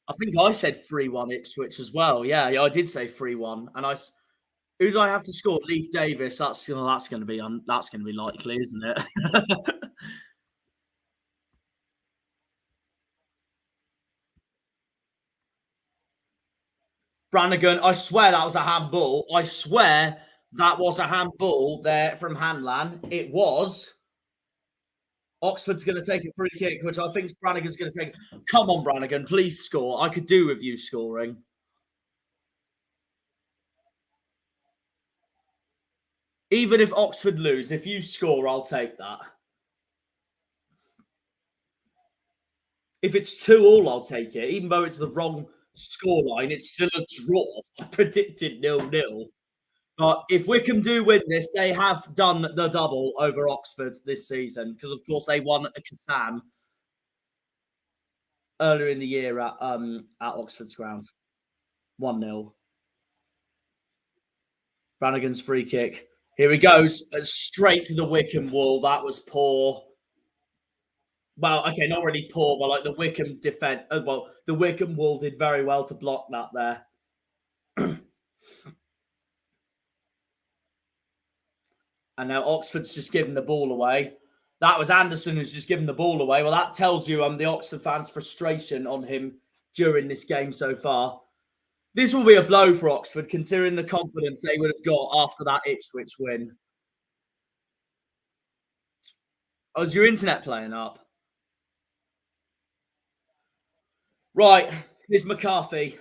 I think I said 3-1 Ipswich as well. Yeah, I did say 3-1. And who did I have to score? Leif Davis. That's going to be likely, isn't it? Brannigan, I swear that was a handball. I swear that was a handball there from Hanlan. It was Oxford's going to take a free kick, which I think Brannigan's going to take. Come on, Brannigan, please score. I could do with you scoring. Even if Oxford lose, if you score, I'll take that. If it's 2-2, I'll take it. Even though it's the wrong scoreline, it's still a draw. I predicted 0-0. But if Wycombe do win this, they have done the double over Oxford this season. Because, of course, they won at Kazan earlier in the year at Oxford's grounds. 1-0. Brannigan's free kick. Here he goes. Straight to the Wycombe wall. That was poor. Well, okay, not really poor, but like the Wycombe defense. Well, the Wycombe wall did very well to block that there. And now Oxford's just given the ball away. That was Anderson who's just given the ball away. Well, that tells you the Oxford fans' frustration on him during this game so far. This will be a blow for Oxford, considering the confidence they would have got after that Ipswich win. Oh, is your internet playing up? Right, here's McCarthy.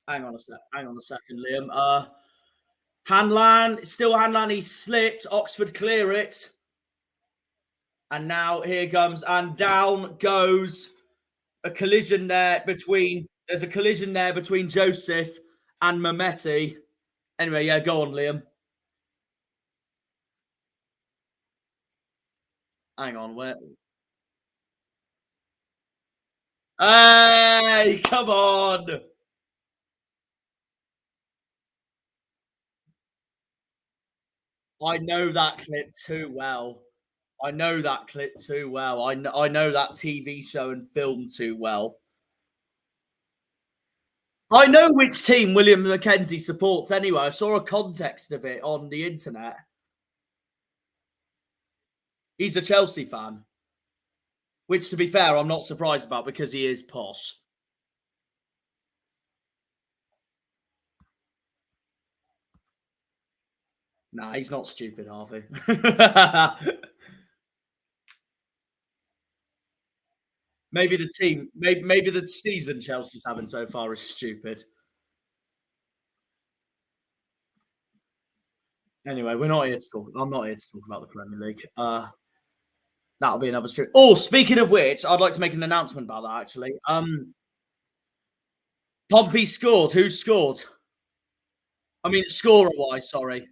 Hang on a second, Liam. Hanlan, still Hanlan, he's slipped. Oxford clear it. And now here comes, and down goes a collision there between, there's a collision there between Joseph and Mehmeti. Anyway, yeah, go on, Liam. Hang on, where? Hey, come on! I know that clip too well. I know that clip too well. I know that TV show and film too well. I know which team William Mackenzie supports anyway. I saw a context of it on the internet. He's a Chelsea fan. Which, to be fair, I'm not surprised about because he is posh. Nah, he's not stupid, Harvey. Maybe the team, maybe the season Chelsea's having so far is stupid. Anyway, we're not here to talk. I'm not here to talk about the Premier League. That'll be another stream. Oh, speaking of which, I'd like to make an announcement about that actually. Pompey scored. Who scored? I mean, scorer-wise, sorry.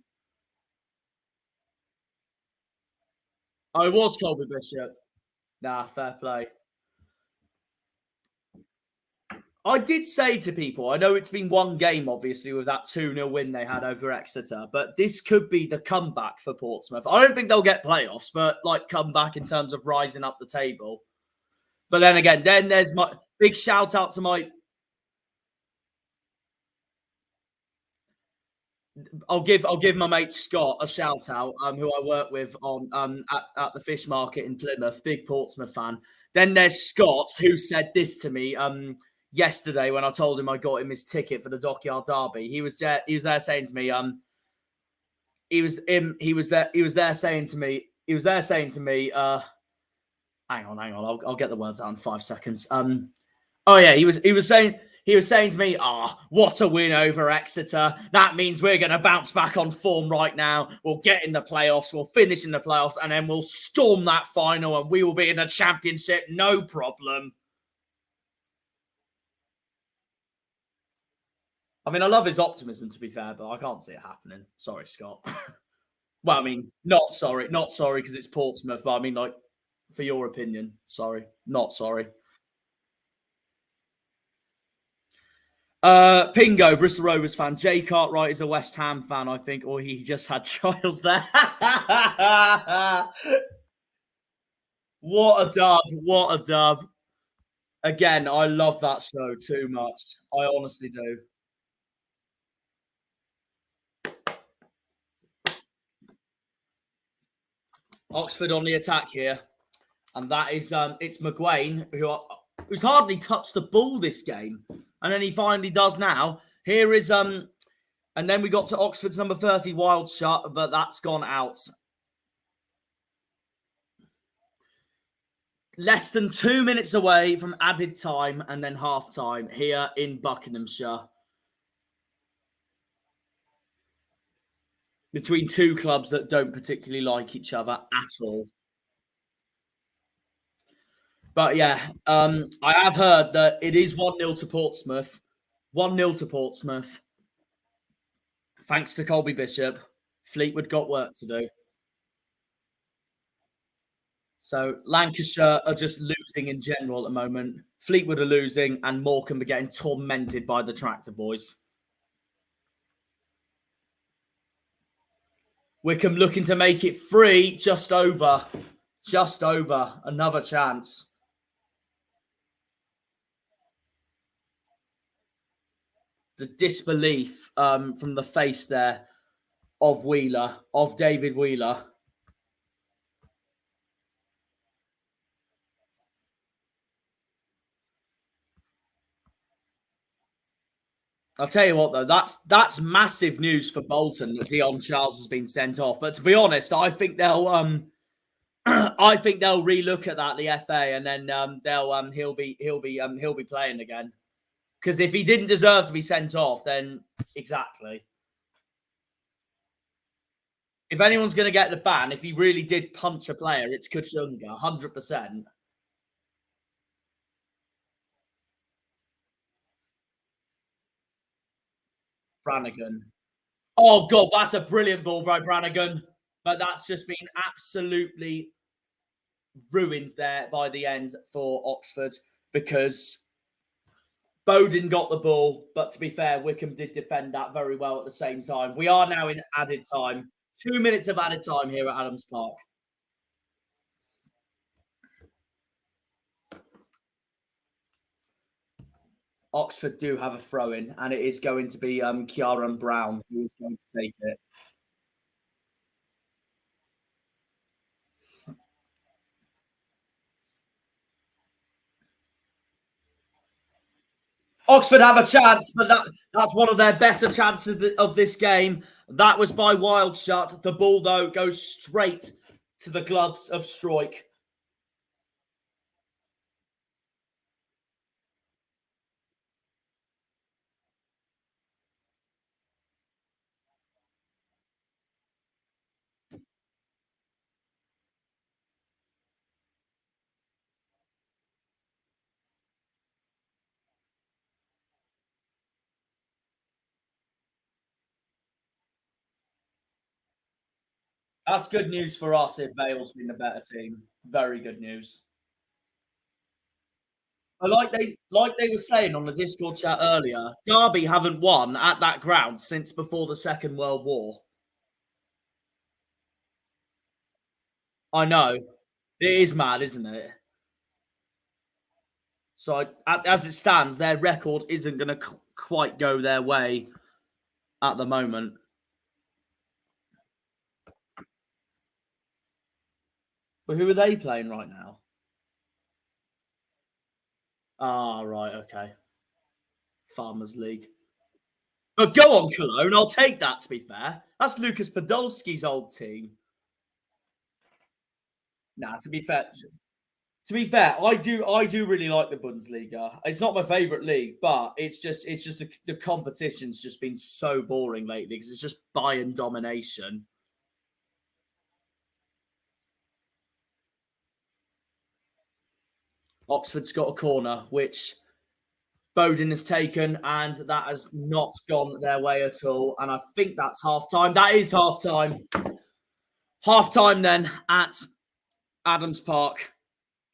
Oh, it was Colby Bishop. Nah, fair play. I did say to people, I know it's been one game, obviously, with that 2-0 win they had over Exeter, but this could be the comeback for Portsmouth. I don't think they'll get playoffs, but like comeback in terms of rising up the table. But then again, then there's my big shout out to my... I'll give my mate Scott a shout out, who I work with on at the fish market in Plymouth, big Portsmouth fan. Then there's Scott who said this to me yesterday when I told him I got him his ticket for the Dockyard Derby. He was there saying to me, he was there saying to me, hang on, I'll get the words out in 5 seconds. Oh yeah, he was saying to me, what a win over Exeter. That means we're going to bounce back on form right now. We'll get in the playoffs. We'll finish in the playoffs. And then we'll storm that final and we will be in the championship. No problem. I mean, I love his optimism, to be fair, but I can't see it happening. Sorry, Scott. Well, I mean, not sorry because it's Portsmouth. But I mean, like, for your opinion, sorry. Not sorry. Pingo, Bristol Rovers fan. Jay Cartwright is a West Ham fan, I think, or he just had trials there. What a dub. What a dub. Again, I love that show too much. I honestly do. Oxford on the attack here. And that is, it's McGuane, who's hardly touched the ball this game. And then he finally does now. Here is, and then we got to Oxford's number 30, Wild Shot, but that's gone out. less than 2 minutes away from added time and then half time here in Buckinghamshire. Between two clubs that don't particularly like each other at all. But yeah, I have heard that it is 1-0 to Portsmouth. 1-0 to Portsmouth. Thanks to Colby Bishop. Fleetwood got work to do. So Lancashire are just losing in general at the moment. Fleetwood are losing and Morecambe are getting tormented by the Tractor Boys. Wycombe looking to make it 3, just over. Just over. Another chance. The disbelief from the face there of Wheeler, of David Wheeler. I'll tell you what, though, that's massive news for Bolton that Dion Charles has been sent off. But to be honest, I think they'll I think they'll relook at that, the FA, and then he'll be playing again. Because if he didn't deserve to be sent off, then exactly. If anyone's going to get the ban, if he really did punch a player, it's Kachunga, 100%. Brannigan. Oh, God, that's a brilliant ball by Brannigan. But that's just been absolutely ruined there by the end for Oxford because Bowden got the ball. But to be fair, Wycombe did defend that very well at the same time. We are now in added time. 2 minutes of added time here at Adams Park. Oxford do have a throw-in, and it is going to be Kieran Brown who is going to take it. Oxford have a chance, but that's one of their better chances of this game. That was by Wild Shot. The ball, though, goes straight to the gloves of Stroik. That's good news for us if Vale's been a better team. Very good news. But like they were saying on the Discord chat earlier, Derby haven't won at that ground since before the Second World War. I know. It is mad, isn't it? So as it stands, their record isn't going to quite go their way at the moment. But who are they playing right now? Ah, right, okay. Farmers League. But go on, Cologne. I'll take that, to be fair. That's Lucas Podolski's old team. Nah, to be fair, I do really like the Bundesliga. It's not my favorite league, but it's just the competition's just been so boring lately because it's just Bayern domination. Oxford's got a corner, which Bowden has taken, and that has not gone their way at all. And I think that's half time. That is half time. Half time then at Adams Park.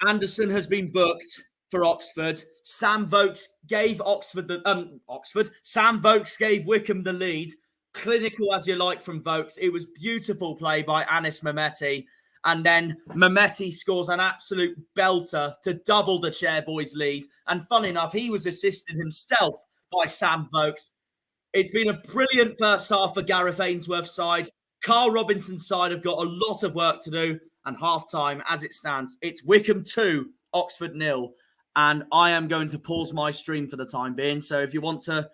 Anderson has been booked for Oxford. Sam Vokes gave Sam Vokes gave Wycombe the lead. Clinical as you like from Vokes. It was beautiful play by Anis Mehmeti. And then Mehmeti scores an absolute belter to double the Chairboys lead. And fun enough, he was assisted himself by Sam Vokes. It's been a brilliant first half for Gareth Ainsworth's side. Carl Robinson's side have got a lot of work to do. And half-time, as it stands, it's Wycombe 2, Oxford 0. And I am going to pause my stream for the time being. So if you want to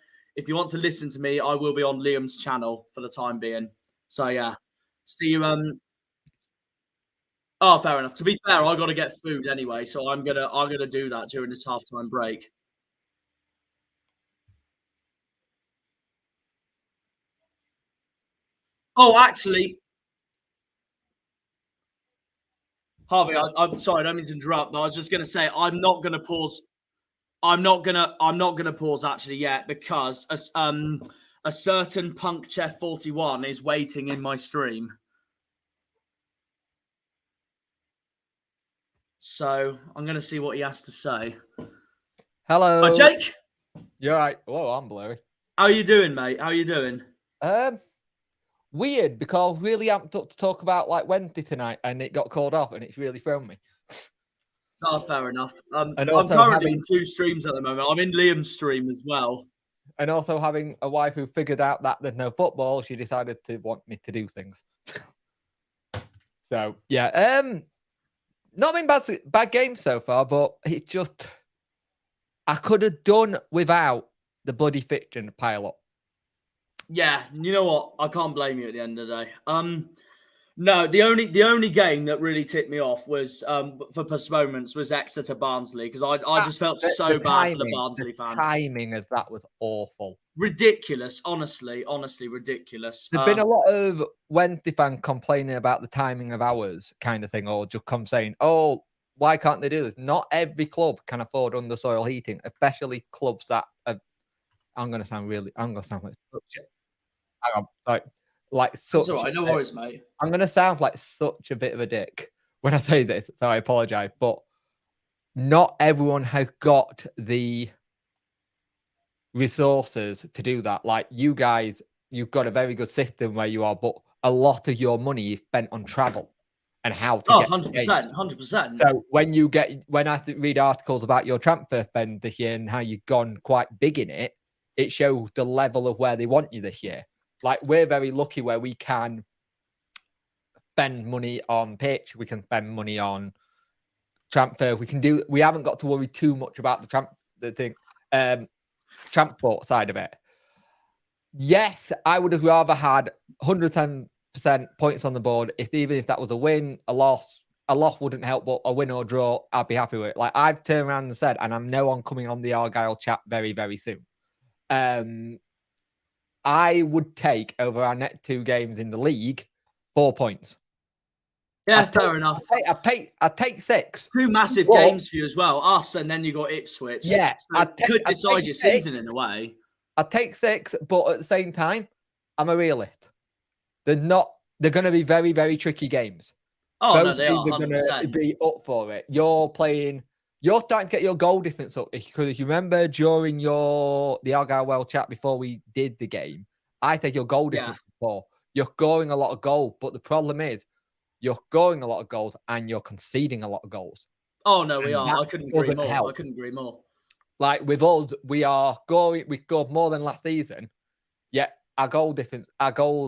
listen to me, I will be on Liam's channel for the time being. So yeah. See you Oh, fair enough. To be fair, I got to get food anyway, so I'm gonna do that during this halftime break. Oh, actually, Harvey, I'm sorry, I don't mean to interrupt, but I was just gonna say I'm not gonna pause. I'm not gonna pause actually yet because a certain Punk Chef 41 is waiting in my stream. So I'm gonna see what he has to say. Hello. Hi, Jake. You're right. Whoa, I'm blurry. How you doing, mate? How you doing? Weird because really amped up to talk about like Wednesday tonight, and it got called off, and it's really thrown me. Oh, fair enough. And I'm also currently in 2 streams at the moment. I'm in Liam's stream as well. And also having a wife who figured out that there's no football, she decided to want me to do things. So yeah, not been bad games so far, but it's just I could have done without the bloody fiction pile up. Yeah, you know what? I can't blame you at the end of the day. No, the only game that really tipped me off was for postponements was Exeter Barnsley because I just felt so bad for the Barnsley fans. The timing of that was awful. Ridiculous, honestly ridiculous. There's been a lot of Wednesday fans complaining about the timing of hours kind of thing, or just come saying, oh, why can't they do this? Not every club can afford under soil heating, especially clubs that have, I'm going to sound like such hang on, sorry. Like such. It's all right, no worries, mate. I'm going to sound like such a bit of a dick when I say this, so I apologize. But not everyone has got the resources to do that. Like you guys, you've got a very good system where you are, but a lot of your money is spent on travel and how to get 100%, 100%. So when I read articles about your transfer spend this year and how you've gone quite big in it, it shows the level of where they want you this year. Like we're very lucky where we can spend money on pitch, we can spend money on transfer. We haven't got to worry too much about transport side of it. Yes, I would have rather had 110% points on the board. Even if that was a win, a loss wouldn't help, but a win or draw, I'd be happy with it. Like I've turned around and said, and I know I'm coming on the Argyle chat very, very soon. I would take over our next 2 games in the league 4 points. Yeah, fair enough. I'd take 6. 2 massive games for you as well. Us, and then you got Ipswich. Yeah. So could decide your season in a way. I'd take 6, but at the same time, I'm a realist. They're going to be very, very tricky games. Oh, both no, they are. going to be up for it. You're starting to get your goal difference up. Because if you remember during the Argyle Way chat before we did the game, I think your goal difference is 4. You're scoring a lot of goals, but the problem is you're scoring a lot of goals and you're conceding a lot of goals. Oh, no, we are. I couldn't agree more. I couldn't agree more. Like with us, we scored more than last season, yet our goals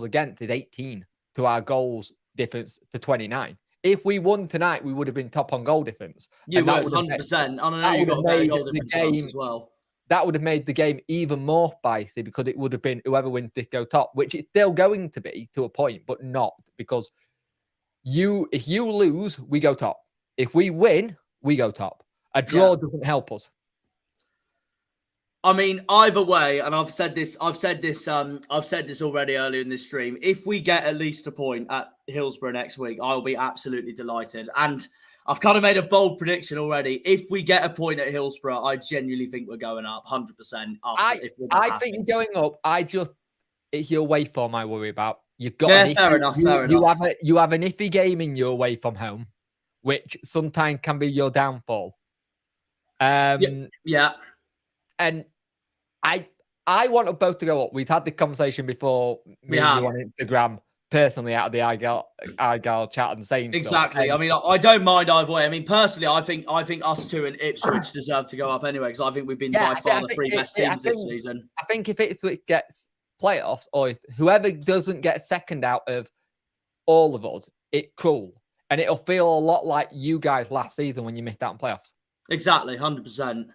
against is 18 to our goals difference to 29. If we won tonight, we would have been top on goal difference. You would, 100%. I know you got a better goal difference as well. That would have made the game even more spicy because it would have been whoever wins this go top, which it's still going to be to a point, but not because if you lose, we go top. If we win, we go top. A draw doesn't help us. I mean, either way, and I've said this already earlier in this stream. If we get at least a point at Hillsborough next week, I'll be absolutely delighted. And I've kind of made a bold prediction already. If we get a point at Hillsborough, I genuinely think we're going up 100%. I think you're going up. It's your away form I worry about. You've got fair enough. You have an iffy game in your away from home, which sometimes can be your downfall. Yeah. And I want us both to go up. We've had the conversation before me and you on Instagram, personally out of the Argyle chat and saying exactly. I mean, I don't mind either way. I mean, personally, I think us 2 and Ipswich deserve to go up anyway because I think we've been by far the 3 best teams this season. I think if Ipswich gets playoffs or whoever doesn't get second out of all of us, it's cruel. And it'll feel a lot like you guys last season when you missed out on playoffs. Exactly, 100%.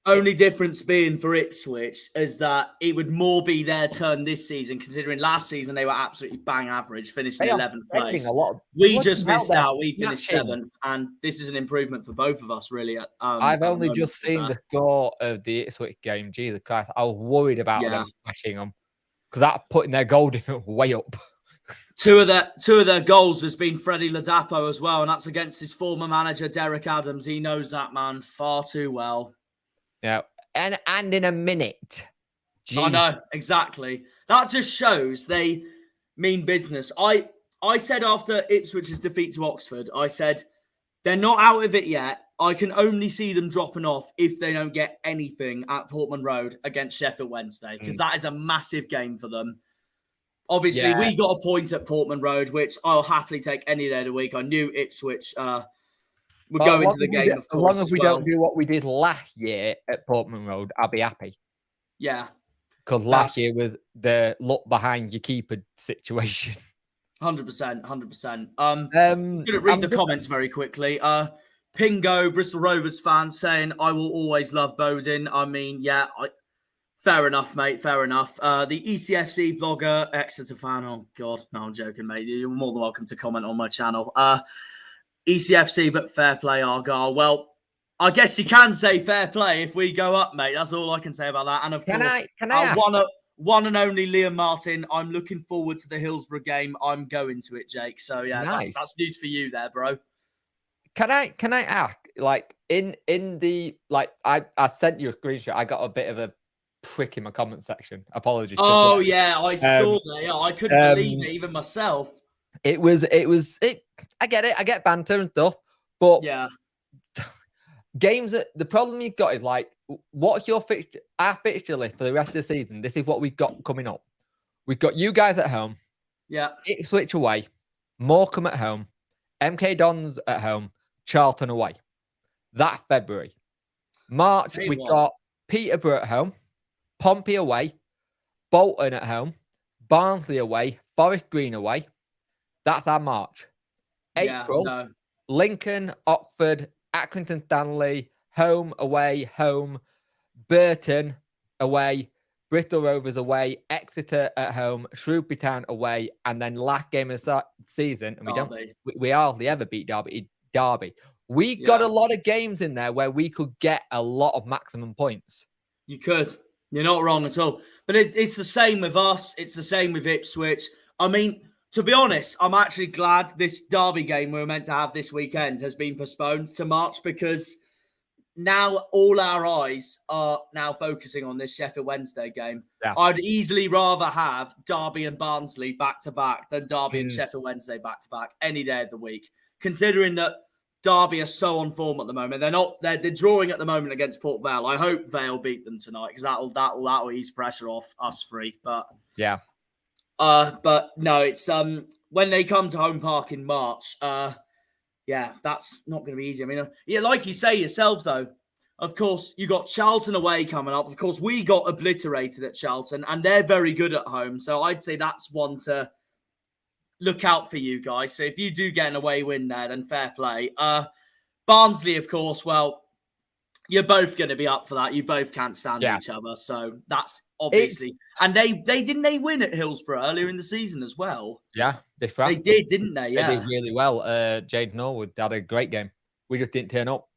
Only difference being for Ipswich is that it would more be their turn this season, considering last season they were absolutely bang average, finishing 11th place. We just missed out. We finished 7th, and this is an improvement for both of us, really. I've only just seen the score of the Ipswich game. Jesus Christ, I was worried about them smashing them because that's putting their goal difference way up. Two of their goals has been Freddie Ladapo as well, and that's against his former manager Derek Adams. He knows that man far too well. Yeah, and in a minute. Jeez. I know, exactly. That just shows they mean business. I said after Ipswich's defeat to Oxford, I said they're not out of it yet. I can only see them dropping off if they don't get anything at Portman Road against Sheffield Wednesday, because that is a massive game for them. Obviously, we got a point at Portman Road, which I'll happily take any day of the week. I knew Ipswich would go into the game, of course. As long as we don't do what we did last year at Portman Road, I'll be happy. Yeah. Because last year was the look behind your keeper situation. 100%, 100%. I'm going to read the comments very quickly. Pingo, Bristol Rovers fan, saying, I will always love Bowden. I mean, yeah, fair enough, mate. Fair enough. The ECFC vlogger, Exeter fan. Oh, God. No, I'm joking, mate. You're more than welcome to comment on my channel. ECFC, but fair play, Argyle. Well, I guess you can say fair play if we go up, mate. That's all I can say about that. And of course, one and only Liam Martin. I'm looking forward to the Hillsborough game. I'm going to it, Jake. So yeah, nice. That's news for you there, bro. Can I ask, like in the I sent you a screenshot. I got a bit of a prick in my comment section. Apologies. Oh yeah, I saw that. Yeah, I couldn't believe it even myself. It was. I get it. I get banter and stuff, but yeah, games that the problem you've got is like, what's your fixture? Our fixture list for the rest of the season. This is what we've got coming up. We've got you guys at home. Yeah. Ipswich away. Morecambe at home. MK Dons at home. Charlton away. That's February. March, we've got Peterborough at home. Pompey away. Bolton at home. Barnsley away. Forest Green away. That's our March. April, Lincoln, Oxford, Accrington Stanley, home, away, home. Burton away. Bristol Rovers away, Exeter at home, Shrewsbury Town away, and then last game of the season, and we hardly ever beat Derby. We got a lot of games in there where we could get a lot of maximum points. You could. You're not wrong at all. But it's the same with us. It's the same with Ipswich. I mean, to be honest, I'm actually glad this Derby game we were meant to have this weekend has been postponed to March, because now all our eyes are now focusing on this Sheffield Wednesday game. Yeah. I'd easily rather have Derby and Barnsley back-to-back than Derby and Sheffield Wednesday back-to-back any day of the week, considering that Derby are so on form at the moment. They're drawing at the moment against Port Vale. I hope Vale beat them tonight, because that'll ease pressure off us three. But yeah. But no, it's when they come to Home Park in March, yeah, that's not going to be easy. I mean, yeah, like you say yourselves, though, of course, you got Charlton away coming up. Of course, we got obliterated at Charlton, and they're very good at home. So I'd say that's one to look out for you guys. So if you do get an away win there, then fair play. Barnsley, of course, well, you're both going to be up for that. You both can't stand each other. So that's obviously. And they didn't win at Hillsborough earlier in the season as well? Yeah, they did, didn't they? Yeah. They did really well. Jade Norwood had a great game. We just didn't turn up.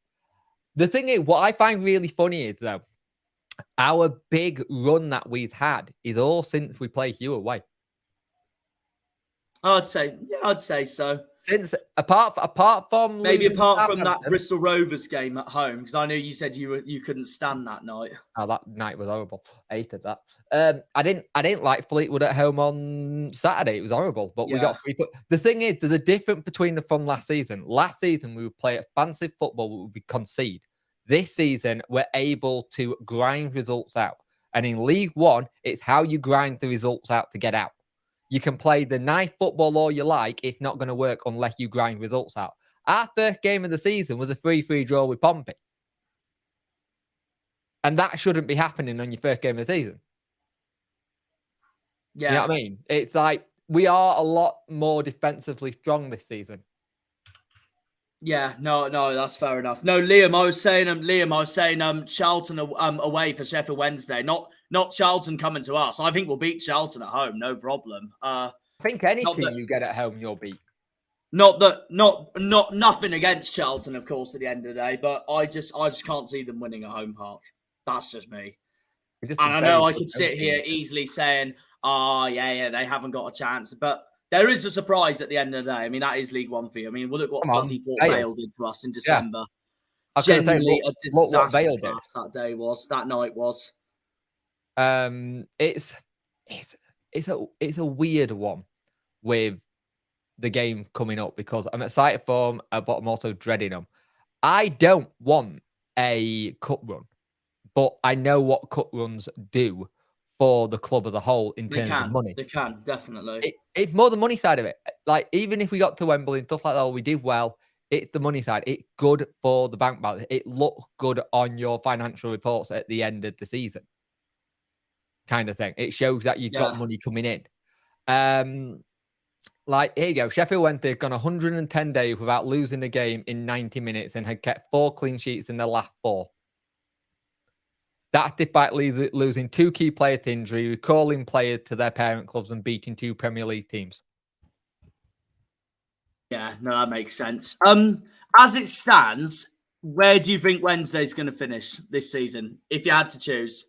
The thing is, what I find really funny is, though, our big run that we've had is all since we played you away. I'd say so. Since apart from that Bristol Rovers game at home, because I know you said you couldn't stand that night. Oh, that night was horrible. I hated that. I didn't like Fleetwood at home on Saturday. It was horrible. But we got 3 points. The thing is, there's a difference between the from last season. Last season we would play offensive football, we would concede. This season we're able to grind results out, and in League One, it's how you grind the results out to get out. You can play the nice football all you like. It's not going to work unless you grind results out. Our first game of the season was a 3-3 draw with Pompey. And that shouldn't be happening on your first game of the season. Yeah. You know what I mean? It's like we are a lot more defensively strong this season. Yeah, no, that's fair enough. No, Liam, I was saying, Charlton away for Sheffield Wednesday, not Charlton coming to us. I think we'll beat Charlton at home, no problem. I think any Not team that, you get at home, you'll beat. not nothing against Charlton, of course, at the end of the day, but I just can't see them winning a home park. That's just me. Just And I very know I good could sit home here teams. easily saying, "Oh, yeah, they haven't got a chance," but there is a surprise at the end of the day. I mean, that is League One for you. I mean, well, look what Come on, bloody Port Vale. Vale did to us in Yeah. December. I was going to say, Genuinely a look what disaster Vale did. class that night was. It's a weird one with the game coming up because I'm excited for them, but I'm also dreading them. I don't want a cup run, but I know what cup runs do for the club as a whole in terms of money. They can, definitely. It's more the money side of it. Like, even if we got to Wembley and stuff like that, we did well. It's the money side. It's good for the bank balance. It looks good on your financial reports at the end of the season, kind of thing. It shows that you've got money coming in. Like, here you go. Sheffield Wednesday have gone 110 days without losing a game in 90 minutes and had kept 4 clean sheets in their last 4. That's despite losing 2 key players to injury, recalling players to their parent clubs and beating 2 Premier League teams. Yeah, no, that makes sense. As it stands, where do you think Wednesday's going to finish this season, if you had to choose?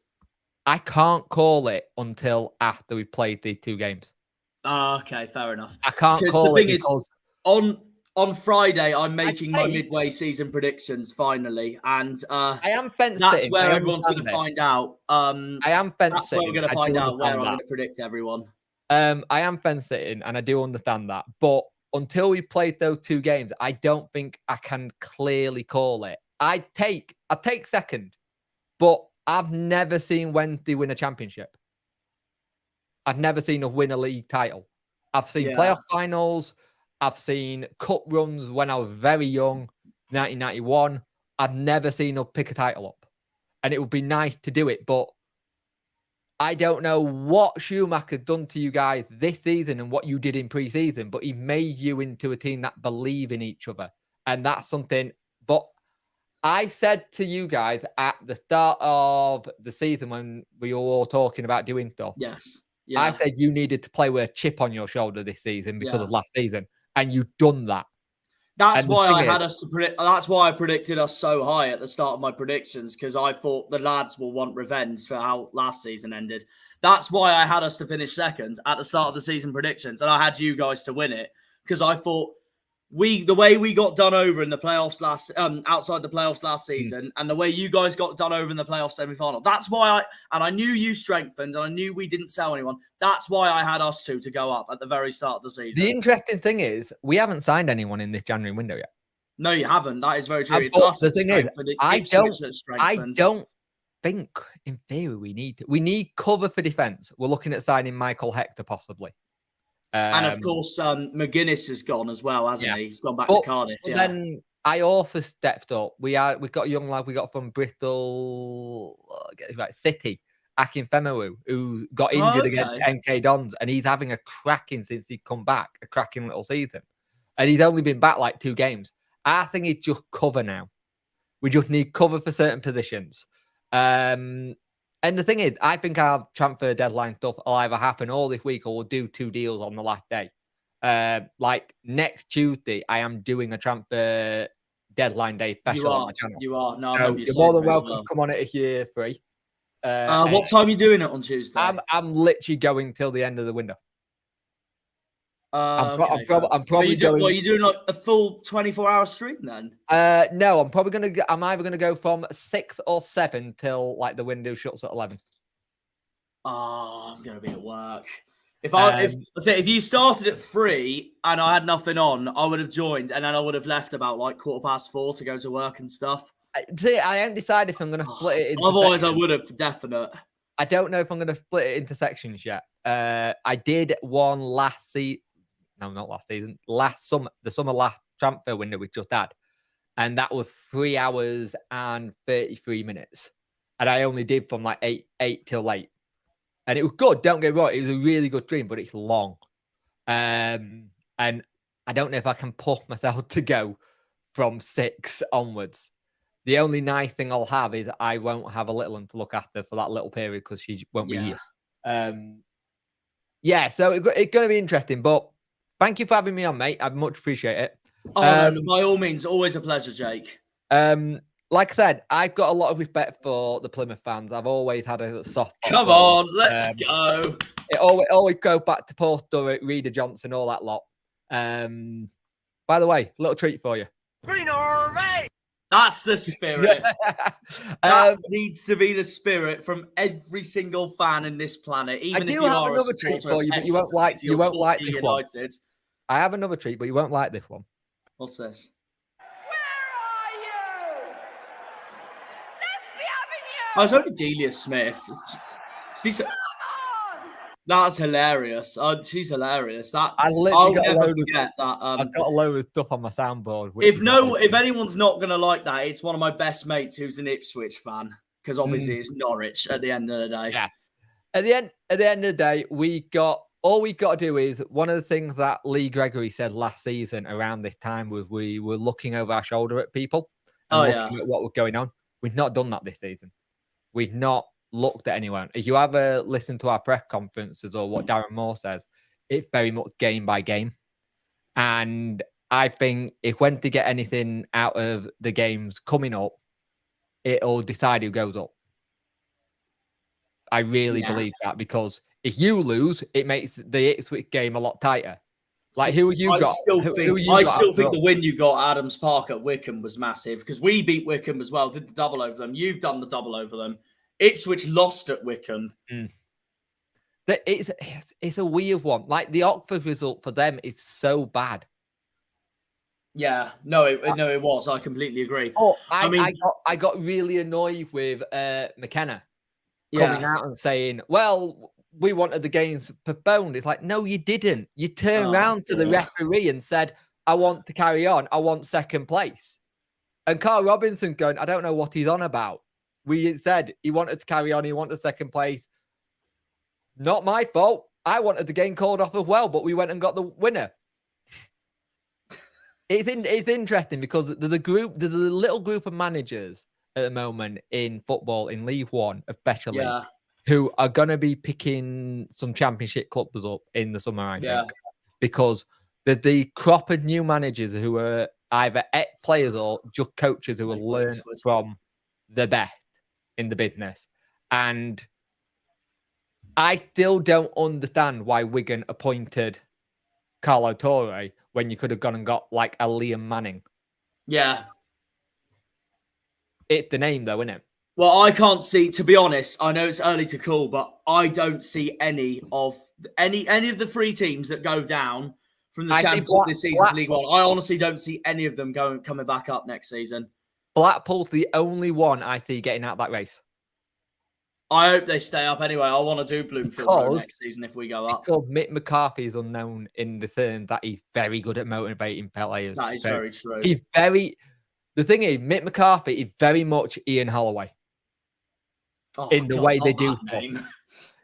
I can't call it until after we played the 2 games. Okay, fair enough. I can't call it because on Friday I'm making my midway season predictions finally, and I am fence that's sitting. where everyone's going to find out. I am fence that's sitting. where we're going to find out where I'm going to predict everyone. I am fence sitting, and I do understand that, but until we played those 2 games, I don't think I can clearly call it. I take second, but I've never seen Wednesday win a championship. I've never seen us win a league title. I've seen playoff finals. I've seen cup runs when I was very young, 1991. I've never seen us pick a title up. And it would be nice to do it, but I don't know what Schumacher's done to you guys this season and what you did in pre-season, but he made you into a team that believe in each other. And that's something. But I said to you guys at the start of the season when we were all talking about doing stuff. Yes. Yeah. I said you needed to play with a chip on your shoulder this season because of last season. And you've done that. That's why I had us to predict. That's why I predicted us so high at the start of my predictions, because I thought the lads will want revenge for how last season ended. That's why I had us to finish second at the start of the season predictions, and I had you guys to win it because I thought the way we got done over in the playoffs outside the playoffs last season, and the way you guys got done over in the playoff semi-final. That's why I knew you strengthened, and I knew we didn't sell anyone. That's why I had us two to go up at the very start of the season. The interesting thing is we haven't signed anyone in this January window yet. No, you haven't. That is very true. It's us. The thing is, I don't think in theory we need cover for defence. We're looking at signing Michael Hector possibly. And of course, McGuinness has gone as well, hasn't he? He's gone back to Cardiff. But then I also stepped up. We've got a young lad we got from Bristol, City, Akin Femewu, who got injured against NK Dons, and he's having a cracking since he'd come back, a cracking little season. And he's only been back like 2 games. I think it's just cover now. We just need cover for certain positions. And the thing is, I think our transfer deadline stuff will either happen all this week or we'll do 2 deals on the last day. Like next Tuesday, I am doing a transfer deadline day special on my channel. You are. No, so you're more than welcome to come on it if you're free. What time are you doing it on Tuesday? I'm literally going till the end of the window. I'm probably going. What, are you doing like a full 24-hour stream then? No, I'm either gonna go from 6 or 7 till like the window shuts at 11. Oh, I'm gonna be at work. If you started at 3 and I had nothing on, I would have joined, and then I would have left about like 4:15 to go to work and stuff. See, I haven't decided if I'm gonna split it into otherwise sections. I would have for definite. I don't know if I'm gonna split it into sections yet. I did one last season. No, not last season. The summer last transfer window we just had. And that was 3 hours and 33 minutes. And I only did from like 8 till 8. And it was good, don't get me wrong. It was a really good stream, but it's long. And I don't know if I can push myself to go from 6 onwards. The only nice thing I'll have is I won't have a little one to look after for that little period because she won't be here. So it's going to be interesting. But thank you for having me on, mate. I much appreciate it. Oh, no, by all means, always a pleasure, Jake. Like I said, I've got a lot of respect for the Plymouth fans. I've always had a soft spot. Come on, let's go. It always go back to Paul Sturrock, Reader Johnson, all that lot. By the way, little treat for you. Green or red? That's the spirit. That needs to be the spirit from every single fan in this planet. Even I do if you have are another treat for you, but you won't like this one. I have another treat, but you won't like this one. What's this? Oh, it's only Delia Smith. That's hilarious. She's hilarious. I literally got I've got a load of stuff on my soundboard. If anyone's not gonna like that, it's one of my best mates who's an Ipswich fan because obviously it's Norwich at the end of the day. Yeah. At the end of the day, all we got to do is one of the things that Lee Gregory said last season around this time was we were looking over our shoulder at people and looking at what was going on. We've not done that this season. We've not looked at anyone. If you ever listen to our press conferences or what Darren Moore says, it's very much game by game. And I think if when to get anything out of the games coming up, it'll decide who goes up. I really believe that because if you lose, it makes the Ipswich game a lot tighter. Like who you got? I still think the win you got at Adams Park at Wycombe was massive because we beat Wycombe as well. Did the double over them? You've done the double over them. Ipswich lost at Wycombe. It's a weird one. Like the Oxford result for them is so bad. Yeah, no, it was. I completely agree. I got really annoyed with McKenna coming out and saying, "Well, we wanted the games postponed." It's like, no, you didn't. You turned around to the referee and said, "I want to carry on. I want second place." And Carl Robinson going, "I don't know what he's on about." We said he wanted to carry on. He wanted second place. Not my fault. I wanted the game called off as well, but we went and got the winner. It's interesting because there's a little group of managers at the moment in football, in League One especially, who are going to be picking some championship clubs up in the summer, I think. Because there's the crop of new managers who are either ex-players or just coaches who will learn from the best in the business. And I still don't understand why Wigan appointed Carlo Torre when you could have gone and got like a Liam Manning. Yeah. It's the name though, isn't it? Well, I can't see, to be honest, I know it's early to call, but I don't see any of the 3 teams that go down from the Championship this season to League One. I honestly don't see any of them coming back up next season. Blackpool's the only one I see getting out of that race. I hope they stay up anyway. I want to do Bloomfield next season if we go up. Because Mick McCarthy is unknown in the term that he's very good at motivating players. That is very true. The thing is, Mick McCarthy is very much Ian Holloway in the way they do things.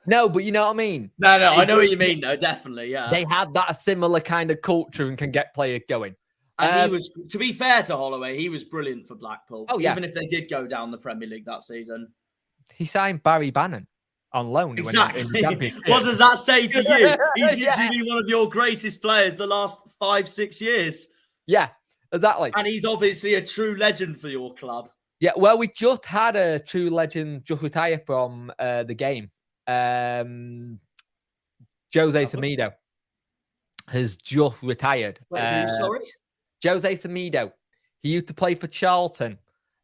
No, but you know what I mean? No, I know what you mean, though, definitely, yeah. They had that similar kind of culture and can get players going. And he was, to be fair to Holloway, he was brilliant for Blackpool. Oh, yeah. Even if they did go down the Premier League that season. He signed Barry Bannon on loan. Exactly. What does that say to you? He's literally been one of your greatest players the last 5-6 years. Yeah, exactly. And he's obviously a true legend for your club. Yeah, well, we just had a true legend just retire from the game. Jose Semedo has just retired. Wait, who, sorry? Jose Semedo. He used to play for Charlton.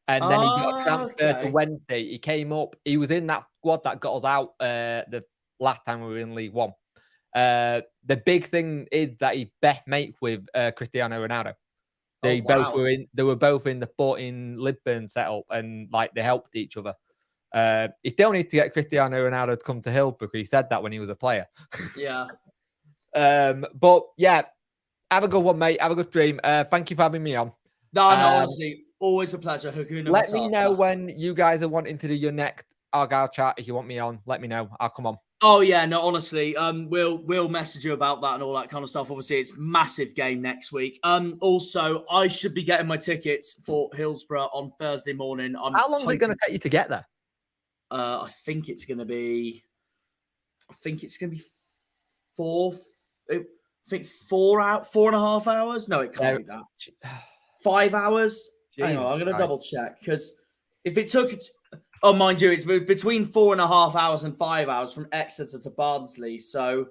And then he got transferred to Wednesday. He came up. He was in that squad that got us out the last time we were in League One. The big thing is that he's best mate with Cristiano Ronaldo. They were both in the Sporting Lisbon setup, and like they helped each other. He still needs to get Cristiano Ronaldo to come to Hill because he said that when he was a player. Yeah. But yeah, have a good one, mate. Have a good dream. Thank you for having me on. No, honestly, always a pleasure. Hakuna Let me know when you guys are wanting to do your next Argyle chat. If you want me on, let me know. I'll come on. Oh yeah, no, honestly, we'll message you about that and all that kind of stuff. Obviously, it's massive game next week. Also, I should be getting my tickets for Hillsborough on Thursday morning. How long is it going to take you to get there? I think it's going to be. I think it's going to be 4.5 hours. No, it can't be that. 5 hours. Hang on, I'm going to double check because if it took. Oh, mind you, it's between 4.5 hours and 5 hours from Exeter to Barnsley. So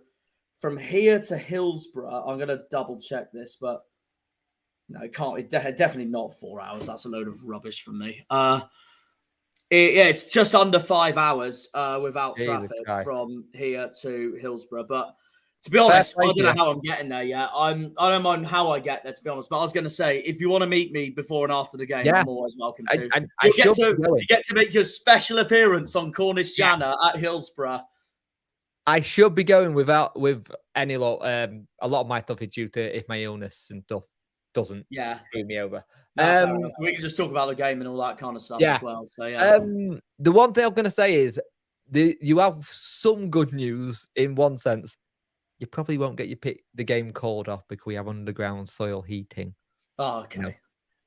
from here to Hillsborough, I'm going to double check this, but no, it can't. It's definitely not 4 hours. That's a load of rubbish from me. It's just under 5 hours without traffic from here to Hillsborough. But to be honest, I don't know how I'm getting there yet. I don't mind how I get there, to be honest. But I was going to say, if you want to meet me before and after the game, I'm always welcome to. You get to make your special appearance on Cornish Janner at Hillsborough. I should be going with any lot. A lot of my stuff is due to if my illness and stuff doesn't screw me over. We can just talk about the game and all that kind of stuff as well. So the one thing I'm going to say is you have some good news in one sense. You probably won't get the game called off because we have underground soil heating. Oh, okay. You know,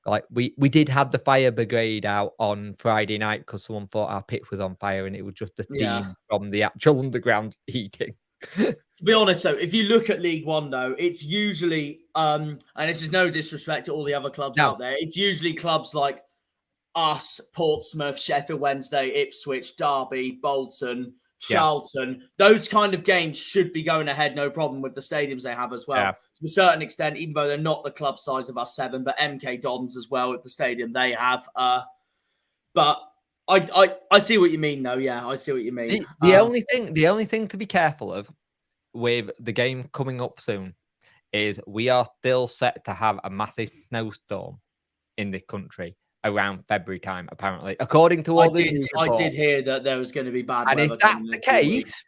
like we did have the fire brigade out on Friday night because someone thought our pitch was on fire and it was just the steam from the actual underground heating. To be honest, though, if you look at League One, though, it's usually, and this is no disrespect to all the other clubs out there, it's usually clubs like us, Portsmouth, Sheffield Wednesday, Ipswich, Derby, Bolton, Charlton. Those kind of games should be going ahead, no problem, with the stadiums they have as well. To a certain extent, even though they're not the club size of us seven, but MK Dons as well with the stadium they have. But I see what you mean, though. Yeah, I see what you mean. The only thing to be careful of with the game coming up soon is we are still set to have a massive snowstorm in the country around February time, apparently, according to all the. I did hear that there was going to be bad weather. And if that's the case,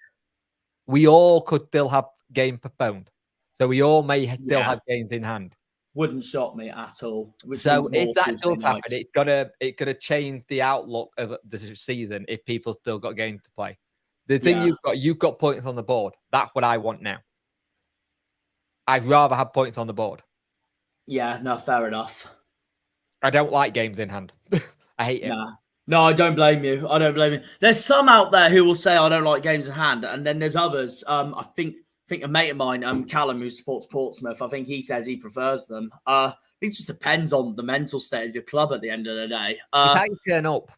we all could still have game postponed, so we all may still have games in hand. Wouldn't shock me at all. So if that does happen, it's gonna change the outlook of the season if people still got games to play. The thing you've got points on the board. That's what I want now. I'd rather have points on the board. Yeah, no, fair enough. I don't like games in hand. I hate it. No, I don't blame you. I don't blame you. There's some out there who will say I don't like games in hand, and then there's others. I think a mate of mine, Callum, who supports Portsmouth, I think he says he prefers them. It just depends on the mental state of your club at the end of the day. How you turn up.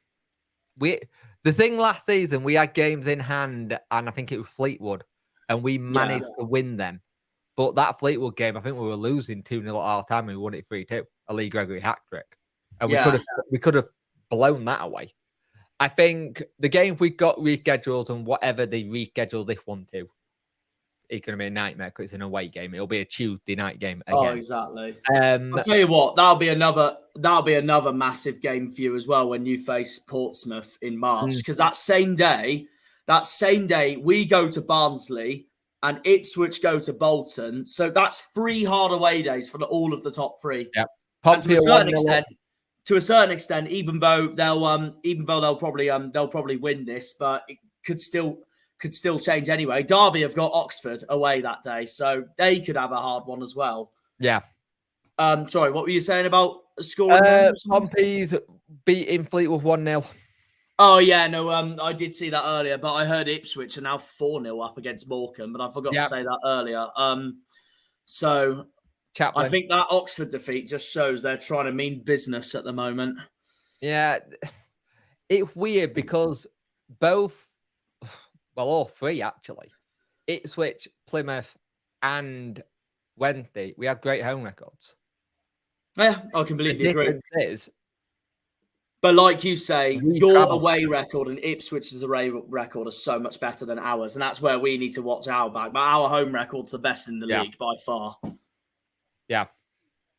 The thing last season, we had games in hand, and I think it was Fleetwood, and we managed to win them. But that Fleetwood game, I think we were losing 2-0 at half time, and we won it 3-2. A Lee Gregory hat trick, and we could have blown that away. I think the game we got rescheduled, and whatever they reschedule this one to, it's going to be a nightmare because it's an away game. It'll be a Tuesday night game again. Oh, exactly. I'll tell you what, that'll be another massive game for you as well when you face Portsmouth in March, because that same day we go to Barnsley and Ipswich go to Bolton. So that's 3 hard away days for all of the top 3. Yep. To a certain extent, even though they'll probably win this, but it could still change anyway. Derby have got Oxford away that day, so they could have a hard one as well. Yeah. Sorry, what were you saying about scoring? Pompey's beating Fleetwood 1-0. Oh yeah, no, I did see that earlier, but I heard Ipswich are now 4-0 up against Morecambe, but I forgot to say that earlier. So Chaplin. I think that Oxford defeat just shows they're trying to mean business at the moment. Yeah, it's weird because all 3 actually, Ipswich, Plymouth, and Wednesday, we have great home records. Yeah, I completely agree. Is, but like you say, your away record and Ipswich's away record are so much better than ours, and that's where we need to watch our back. But our home record's the best in the league by far. Yeah.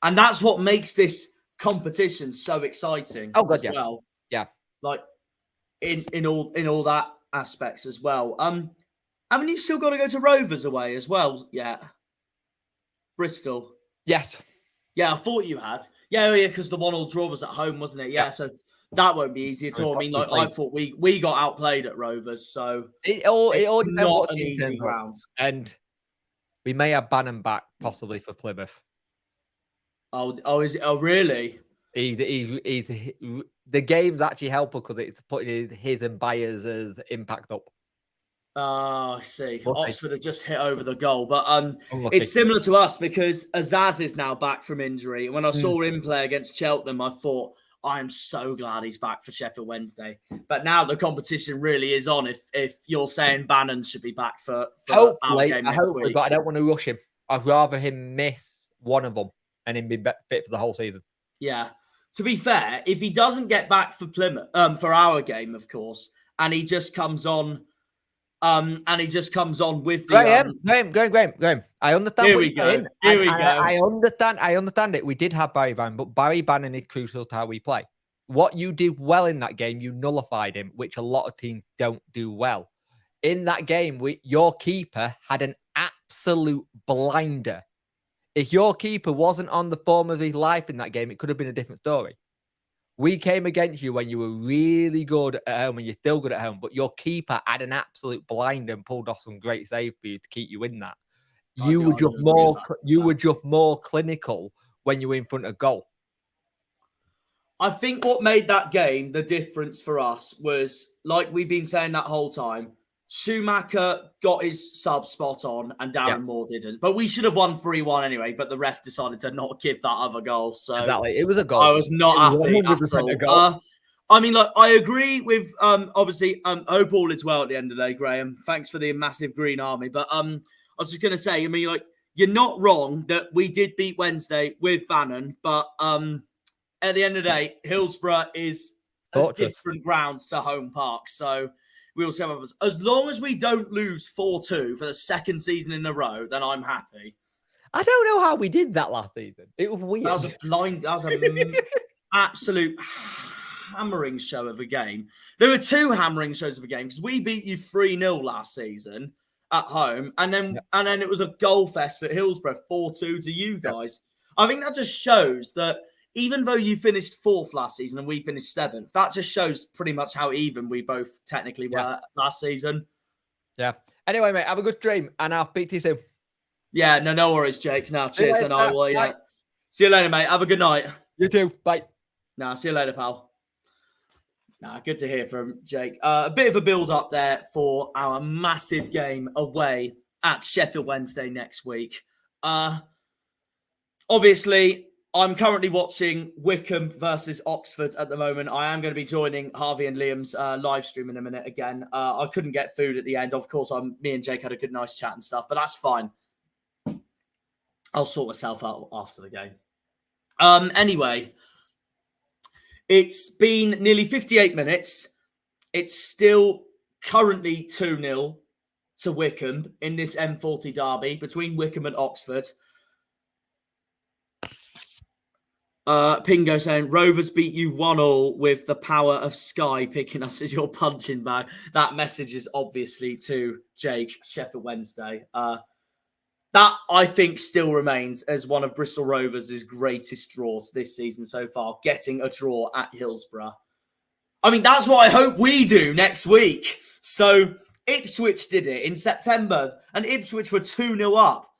And that's what makes this competition so exciting well. Yeah. Like in all that aspects as well. Haven't you still got to go to Rovers away as well yet? Bristol. Yes. Yeah, I thought you had. Yeah, because the 1-1 draw was at home, wasn't it? Yeah. So that won't be easy at all. I mean, like I thought we got outplayed at Rovers, so it all depends not what an team easy turns up. ground. And we may have Bannon back possibly for Plymouth. Oh, really? He's the games actually help us because it's putting his and Byers' impact up. I see. Okay. Oxford have just hit over the goal, but Unlucky. it's similar to us because Azaz is now back from injury. When I saw him play against Cheltenham, I thought, I am so glad he's back for Sheffield Wednesday. But now the competition really is on. If you're saying Bannon should be back for hopefully, our game next week. but I don't want to rush him. I'd rather him miss one of them and him be fit for the whole season. Yeah. To be fair, if he doesn't get back for Plymouth, for our game, of course, and he just comes on, with the Graham. I understand. Here we go. Here we go. I understand it. We did have Barry Bannon, but Barry Bannon is crucial to how we play. What you did well in that game, you nullified him, which a lot of teams don't do well. In that game, your keeper had an absolute blinder. If your keeper wasn't on the form of his life in that game, it could have been a different story. We came against you when you were really good at home and you're still good at home, but your keeper had an absolute blind and pulled off some great save for you to keep you in that. You were just more clinical when you were in front of goal. I think what made that game the difference for us was, like we've been saying that whole time, Schumacher got his sub spot on and Darren Moore didn't. But we should have won 3-1 anyway, but the ref decided to not give that other goal. So exactly. It was a goal. I was not happy at all. I mean, like, I agree with, obviously, hope all is well at the end of the day, Graham. Thanks for the massive green army. But I was just going to say, I mean, like, you're not wrong that we did beat Wednesday with Bannon, but at the end of the day, Hillsborough is a different grounds to Home Park. So we'll see what happens. As long as we don't lose 4-2 for the second season in a row, then I'm happy. I don't know how we did that last season. It was weird. That was an absolute hammering show of a game. There were two hammering shows of a game because we beat you 3-0 last season at home, and then it was a goal fest at Hillsborough, 4-2 to you guys. I think that just shows that even though you finished 4th last season and we finished 7th, that just shows pretty much how even we both technically were last season. Yeah. Anyway, mate, have a good stream, and I'll speak to you soon. Yeah, no worries, Jake. Now, cheers, and I will. See you later, mate. Have a good night. You too. Bye. See you later, pal. Good to hear from Jake. A bit of a build-up there for our massive game away at Sheffield Wednesday next week. Obviously, I'm currently watching Wycombe versus Oxford at the moment. I am going to be joining Harvey and Liam's live stream in a minute again. I couldn't get food at the end. Of course, me and Jake had a good, nice chat and stuff, but that's fine. I'll sort myself out after the game. Anyway, it's been nearly 58 minutes. It's still currently 2-0 to Wycombe in this M40 derby between Wycombe and Oxford. Pingo saying, Rovers beat you 1-1 with the power of Sky picking us as your punching bag. That message is obviously to Jake, Sheffield Wednesday. That, I think, still remains as one of Bristol Rovers' greatest draws this season so far, getting a draw at Hillsborough. I mean, that's what I hope we do next week. So Ipswich did it in September, and Ipswich were 2-0 up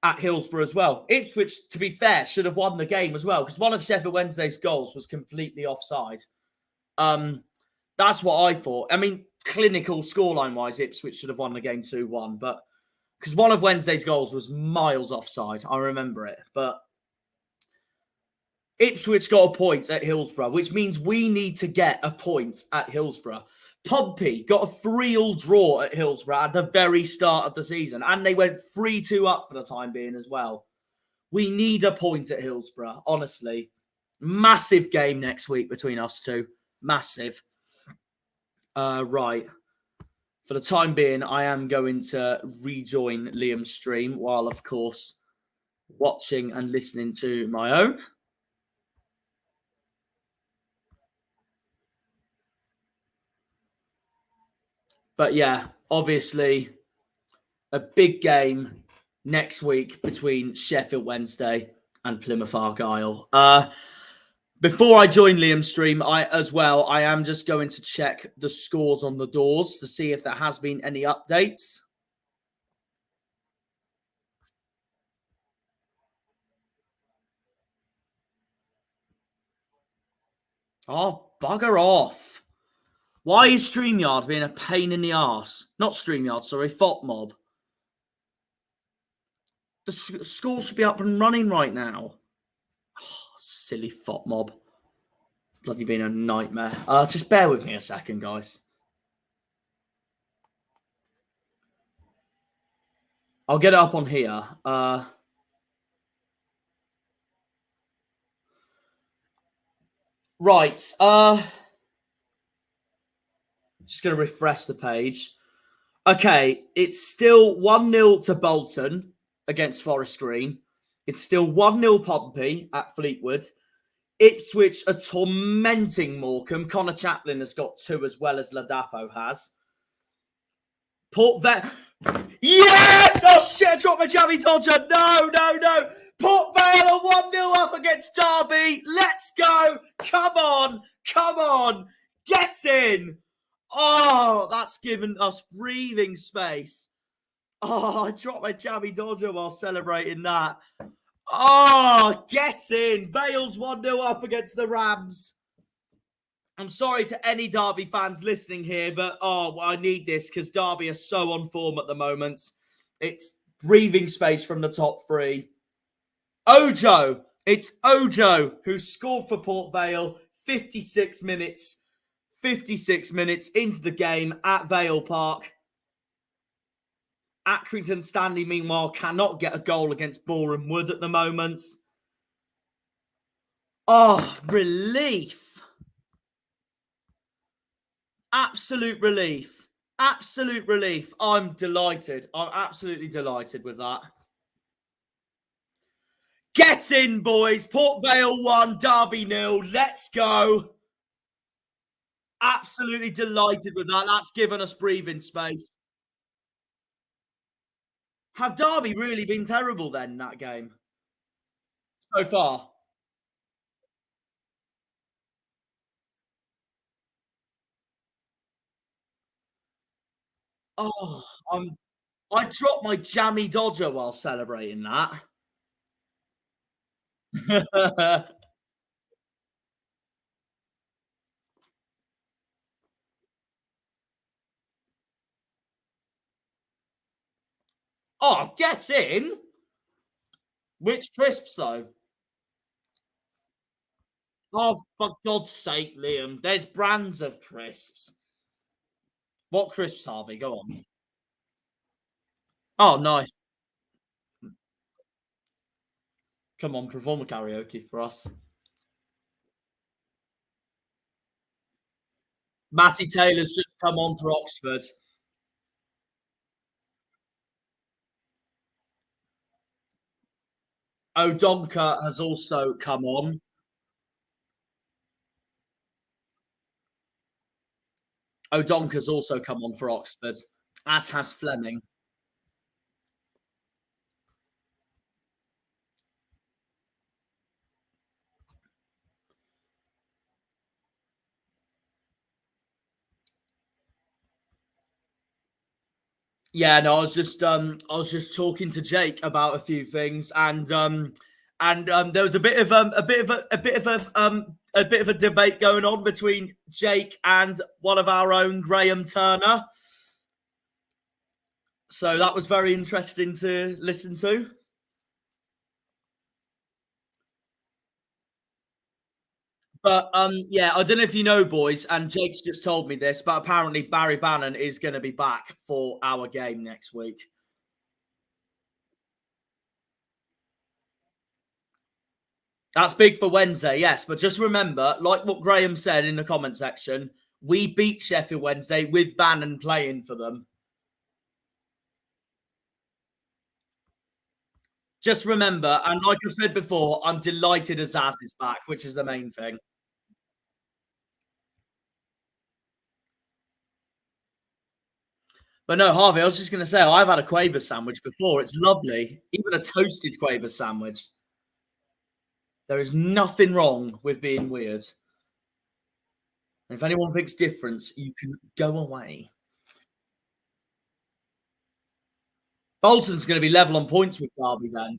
at Hillsborough as well. Ipswich, to be fair, should have won the game as well because one of Sheffield Wednesday's goals was completely offside. That's what I thought. I mean, clinical scoreline-wise, Ipswich should have won the game 2-1, but because one of Wednesday's goals was miles offside. I remember it. But Ipswich got a point at Hillsborough, which means we need to get a point at Hillsborough. Pompey got a 3-3 draw at Hillsborough at the very start of the season, and they went 3-2 up for the time being as well. We need a point at Hillsborough, honestly. Massive game next week between us two. Massive. Right. For the time being, I am going to rejoin Liam's stream while, of course, watching and listening to my own. But yeah, obviously, a big game next week between Sheffield Wednesday and Plymouth Argyle. Before I join Liam's stream, I am just going to check the scores on the doors to see if there has been any updates. Oh, bugger off. Why is StreamYard being a pain in the arse? Not StreamYard, sorry, FOTMob. The score should be up and running right now. Oh, silly FOTMob. Bloody been a nightmare. Just bear with me a second, guys. I'll get it up on here. Right. Just going to refresh the page. Okay, it's still 1-0 to Bolton against Forest Green. It's still 1-0 Pompey at Fleetwood. Ipswich are tormenting Morecambe. Connor Chaplin has got 2 as well as Ladapo has. Port Vale. Yes! Oh shit, I dropped my jammy dodger. No. Port Vale are 1-0 up against Derby. Let's go. Come on. Get in. Oh, that's given us breathing space. Oh, I dropped my jammy dodger while celebrating that. Oh, get in. Vale's 1-0 up against the Rams. I'm sorry to any Derby fans listening here, but I need this because Derby are so on form at the moment. It's breathing space from the top 3. Ojo. It's Ojo who scored for Port Vale 56 minutes. 56 minutes into the game at Vale Park. Accrington Stanley, meanwhile, cannot get a goal against Boreham Wood at the moment. Oh, relief. Absolute relief. Absolute relief. I'm delighted. I'm absolutely delighted with that. Get in, boys. Port Vale 1, Derby 0. Let's go. Absolutely delighted with that. That's given us breathing space. Have Derby really been terrible then, that game? So far? Oh, I dropped my jammy dodger while celebrating that. Oh, get in. Which crisps, though? Oh, for God's sake, Liam. There's brands of crisps. What crisps, Harvey? Go on. Oh, nice. Come on, perform a karaoke for us. Matty Taylor's just come on for Oxford. O'Donker has also come on. O'Donker's also come on for Oxford, as has Fleming. Yeah, no, I was just talking to Jake about a few things, and there was a bit of a debate going on between Jake and one of our own, Graham Turner. So that was very interesting to listen to. But yeah, I don't know if you know, boys, and Jake's just told me this, but apparently Barry Bannon is going to be back for our game next week. That's big for Wednesday, yes. But just remember, like what Graham said in the comment section, we beat Sheffield Wednesday with Bannon playing for them. Just remember, and like I've said before, I'm delighted Azaz is back, which is the main thing. But no, Harvey, I was just going to say, I've had a Quaver sandwich before. It's lovely. Even a toasted Quaver sandwich. There is nothing wrong with being weird. And if anyone thinks different, you can go away. Bolton's going to be level on points with Derby then.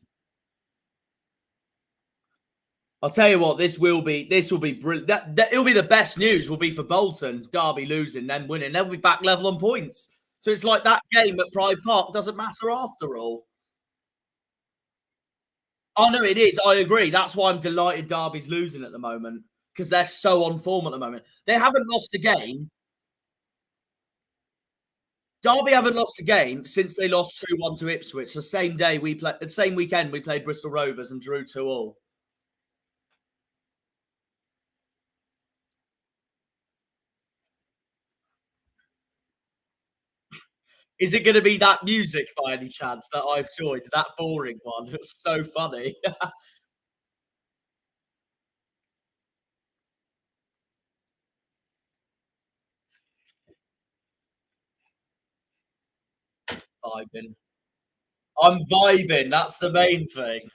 I'll tell you what, this will be brilliant. It'll be the best news will be for Bolton. Derby losing, then winning. They'll be back level on points. So it's like that game at Pride Park doesn't matter after all. Oh, no, it is. I agree. That's why I'm delighted Derby's losing at the moment because they're so on form at the moment. They haven't lost a game. Derby haven't lost a game since they lost 2-1 to Ipswich. The same weekend we played Bristol Rovers and drew 2-2. Is it going to be that music by any chance that I've joined? That boring one. It's so funny. Vibing. I'm vibing. That's the main thing.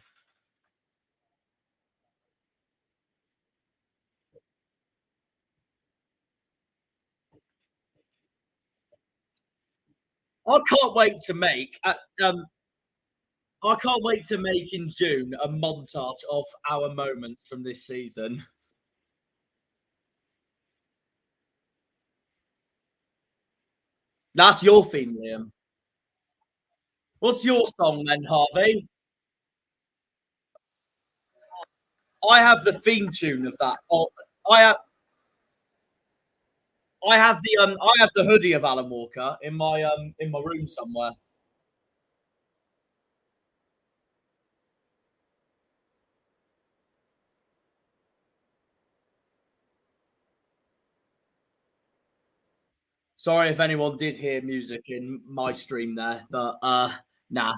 I can't wait to make. I can't wait to make in June a montage of our moments from this season. That's your theme, Liam. What's your song then, Harvey? I have the theme tune of that. I have I have the hoodie of Alan Walker in my room somewhere. Sorry if anyone did hear music in my stream there, but nah.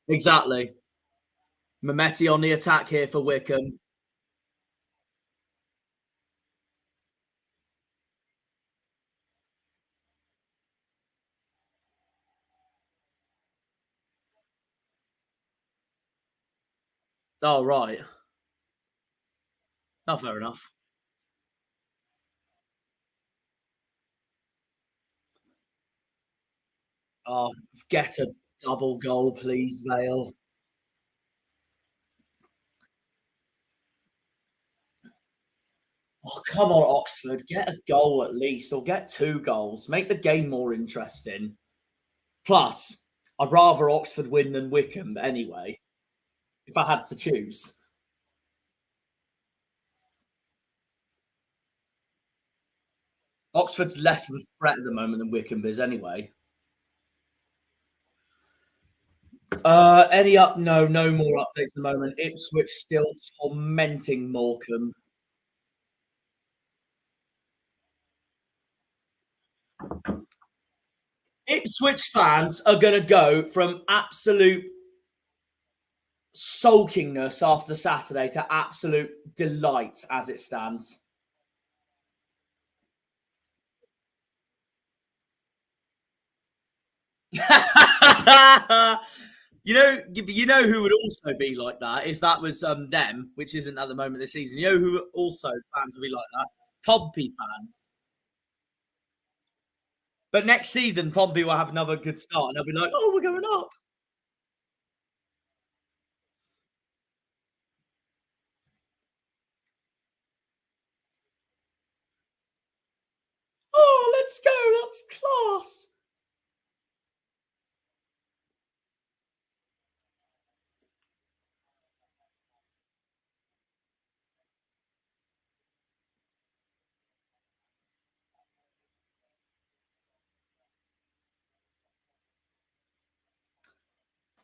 Exactly. Mehmeti on the attack here for Wycombe. Oh, right. Oh, fair enough. Oh, get a double goal, please, Vale. Oh, come on, Oxford. Get a goal at least, or get 2 goals. Make the game more interesting. Plus, I'd rather Oxford win than Wycombe anyway, if I had to choose. Oxford's less of a threat at the moment than Wycombe is anyway. No more updates at the moment. Ipswich still tormenting Morecambe. Ipswich fans are going to go from absolute sulkingness after Saturday to absolute delight as it stands. You know who would also be like that if that was them, which isn't at the moment this season. You know who also fans would be like that? Pompey fans. But next season, Pompey will have another good start, and they'll be like, "Oh, we're going up." Oh, let's go! That's class.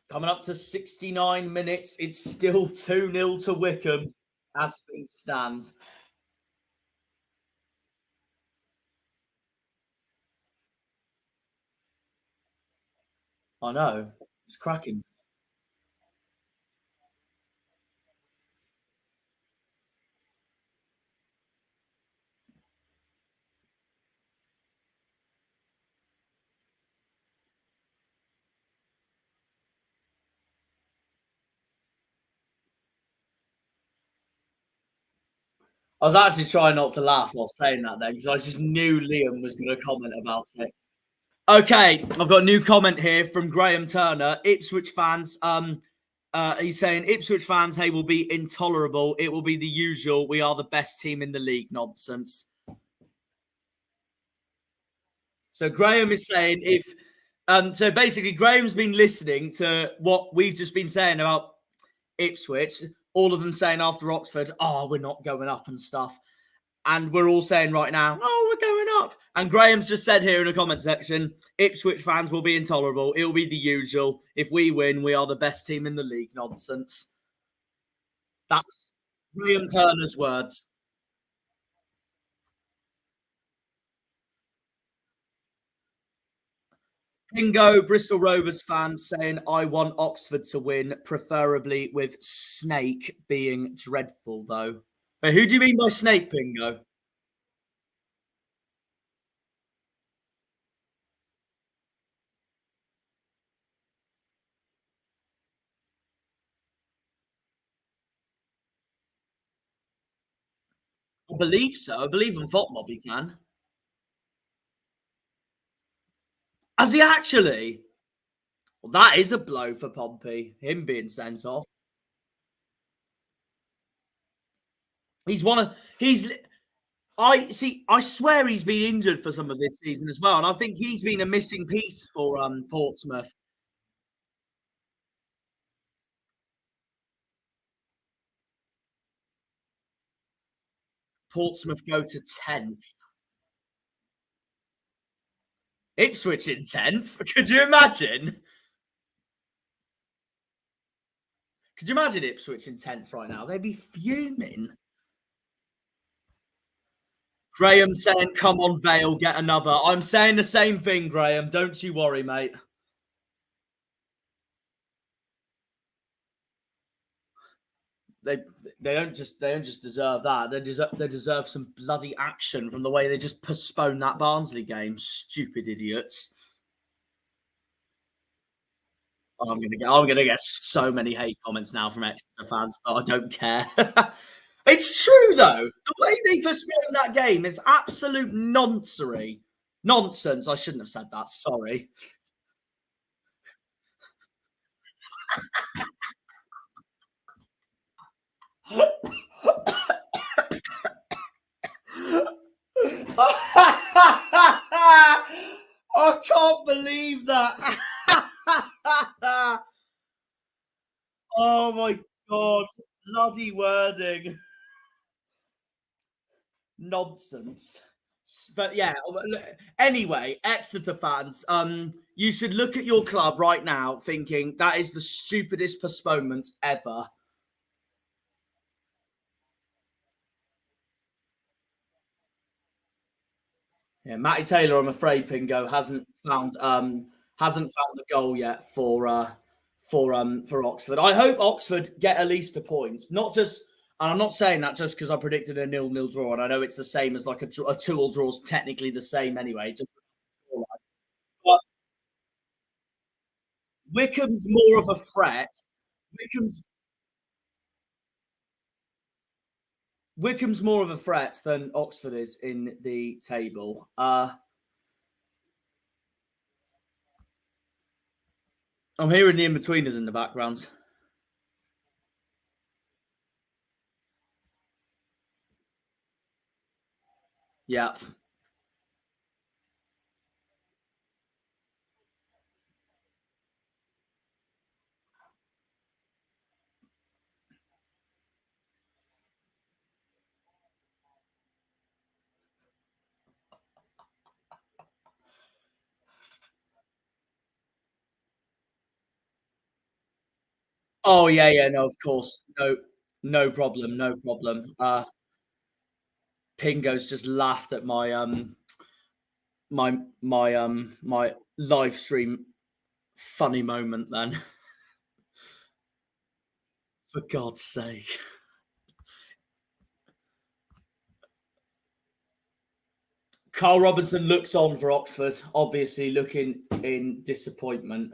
Coming up to 69 minutes, it's still 2-0 to Wycombe as things stand. I know. It's cracking. I was actually trying not to laugh while saying that then, because I just knew Liam was going to comment about it. Okay, I've got a new comment here from Graham Turner. Ipswich fans, he's saying, Ipswich fans, hey, will be intolerable. It will be the usual. We are the best team in the league nonsense. So Graham is saying so basically Graham's been listening to what we've just been saying about Ipswich, all of them saying after Oxford, oh, we're not going up and stuff. And we're all saying right now, oh, we're going up. And Graham's just said here in the comment section, Ipswich fans will be intolerable. It'll be the usual. If we win, we are the best team in the league nonsense. That's Graham Turner's words. Bingo, Bristol Rovers fans saying, I want Oxford to win, preferably with Snake being dreadful, though. Wait, who do you mean by Snake, Bingo? I believe so. I believe on FOTMob he can. Has he actually? Well, that is a blow for Pompey, him being sent off. I swear he's been injured for some of this season as well. And I think he's been a missing piece for Portsmouth. Portsmouth go to 10th. Ipswich in 10th. Could you imagine? Could you imagine Ipswich in 10th right now? They'd be fuming. Graham saying, come on, Vale, get another. I'm saying the same thing, Graham. Don't you worry, mate. They don't just deserve that. They deserve some bloody action from the way they just postponed that Barnsley game. Stupid idiots. Oh, I'm gonna get so many hate comments now from Exeter fans, but I don't care. It's true though. The way they postponed that game is absolute nonsense. Nonsense. I shouldn't have said that. Sorry. I can't believe that. Oh my god. Bloody wording. Nonsense. But yeah, anyway, Exeter fans, you should look at your club right now thinking that is the stupidest postponement ever. Yeah, Matty Taylor, I'm afraid, Pingo hasn't found the goal yet for Oxford. I hope Oxford get at least a point. Not just, and I'm not saying that just because I predicted a 0-0 draw, and I know it's the same as like a 2-2 draw is technically the same anyway. Just, but Wycombe's more of a threat. Wycombe's more of a threat than Oxford is in the table. I'm hearing the in-betweeners in the background. Yeah. Oh yeah. No, of course. No problem. No problem. Pingo's just laughed at my live stream funny moment then. For God's sake. Carl Robinson looks on for Oxford, obviously looking in disappointment.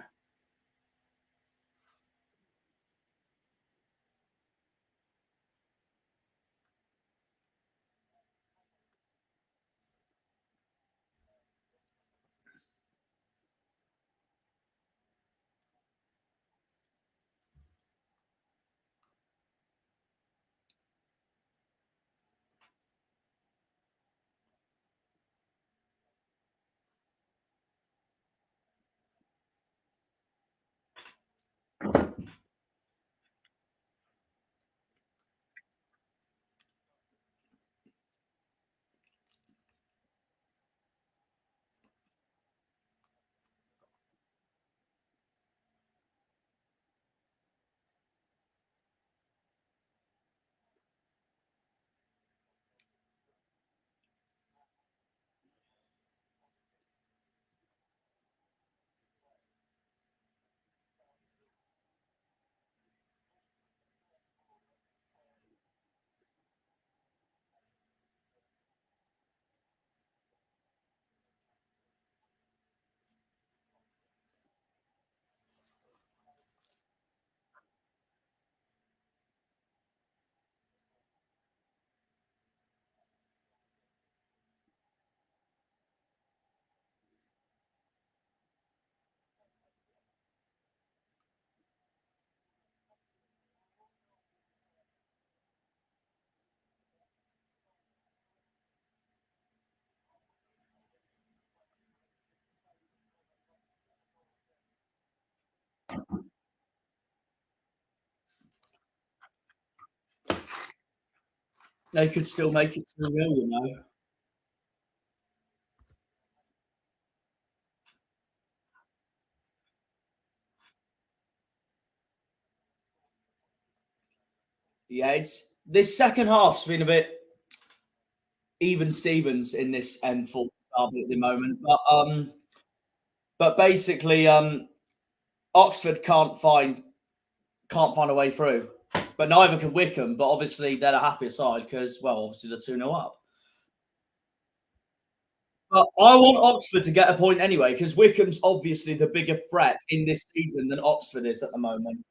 They could still make it 2-0, you know. Yeah, it's this second half's been a bit even Stevens in this M40 derby at the moment, but basically, Oxford can't find a way through, but neither can Wycombe. But obviously, they're the happier side because, well, obviously they're 2-0 up. But I want Oxford to get a point anyway because Wycombe's obviously the bigger threat in this season than Oxford is at the moment.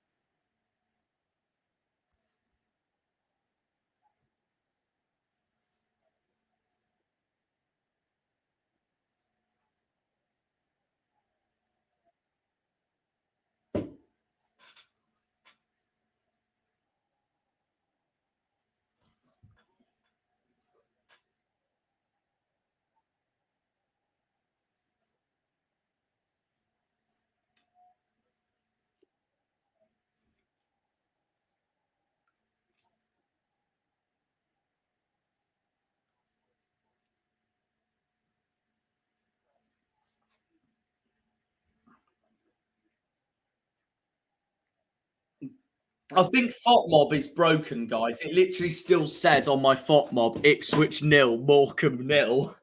I think FOTMob is broken, guys. It literally still says on my FOTMob, Ipswich 0, Morecambe 0.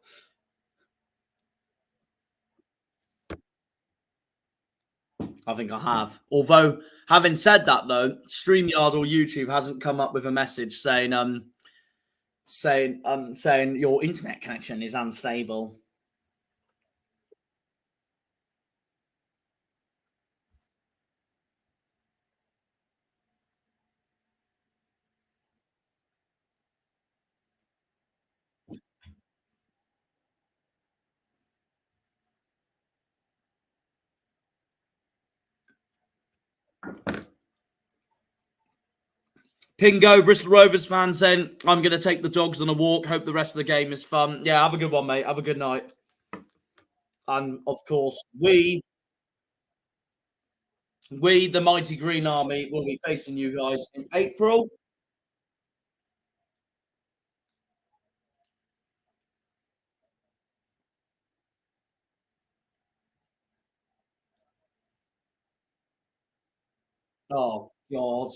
I think I have. Although, having said that, though, StreamYard or YouTube hasn't come up with a message saying your internet connection is unstable. Pingo, Bristol Rovers fan saying, I'm going to take the dogs on a walk. Hope the rest of the game is fun. Yeah, have a good one, mate. Have a good night. And of course, we, the mighty Green Army, will be facing you guys in April. Oh, God.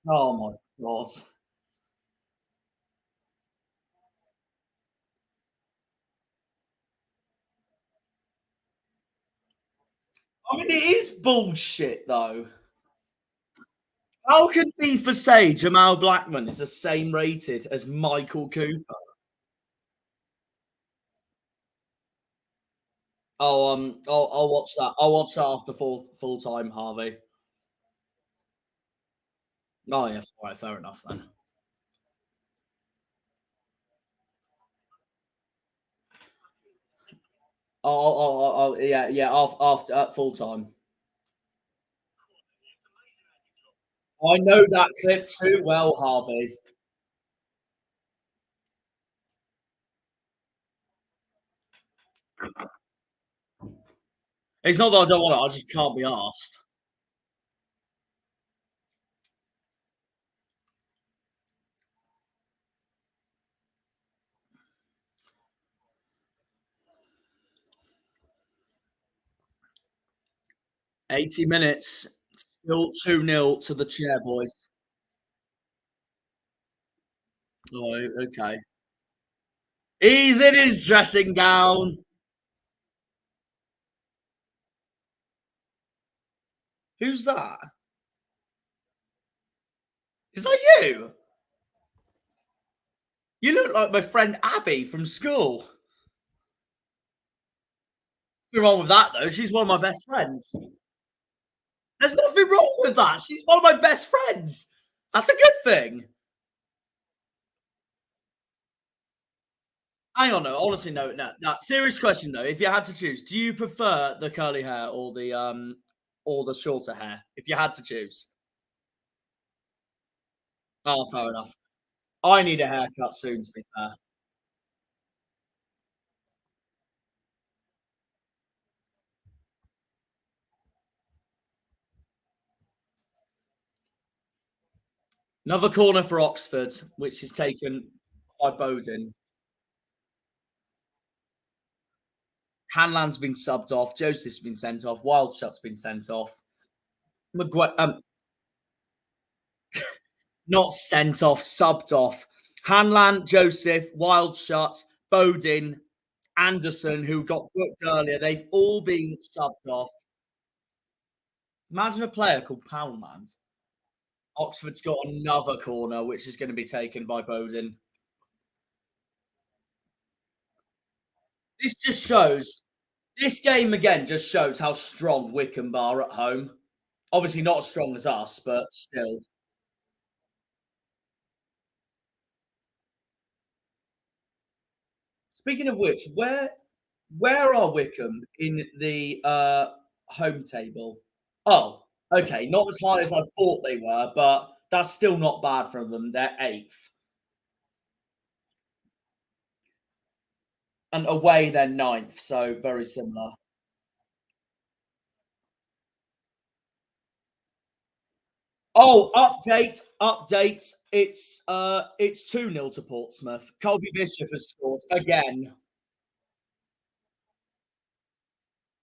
Oh, my God. I mean, it is bullshit, though. How can FIFA say Jamal Blackman is the same rated as Michael Cooper? I'll watch that. I'll watch that after full time, Harvey. Oh yeah, all right, fair enough then. Yeah, after at full time. I know that clip too well, Harvey. It's not that I don't want it. I just can't be asked. $80 minutes, still 2-0 to the Chairboys. Oh, okay. He's in his dressing gown. Who's that? Is that you? You look like my friend Abby from school. Nothing wrong with that, though. She's one of my best friends. There's nothing wrong with that. She's one of my best friends. That's a good thing. Hang on, no. Honestly, no. Serious question though. If you had to choose, do you prefer the curly hair or the shorter hair? If you had to choose. Oh, fair enough. I need a haircut soon, to be fair. Another corner for Oxford, which is taken by Bowden. Hanlan's been subbed off. Joseph's been sent off. Wildshot's been sent off. Not sent off, subbed off. Hanlan, Joseph, Wildshot, Bowden, Anderson, who got booked earlier. They've all been subbed off. Imagine a player called Poundland. Oxford's got another corner, which is going to be taken by Bowden. This just shows, this game again just shows how strong Wycombe are at home. Obviously not as strong as us, but still. Speaking of which, where are Wycombe in the home table? Oh, okay, not as high as I thought they were, but that's still not bad for them. They're 8th. And away, they're 9th, so very similar. Oh, update. It's 2-0 to Portsmouth. Colby Bishop has scored again.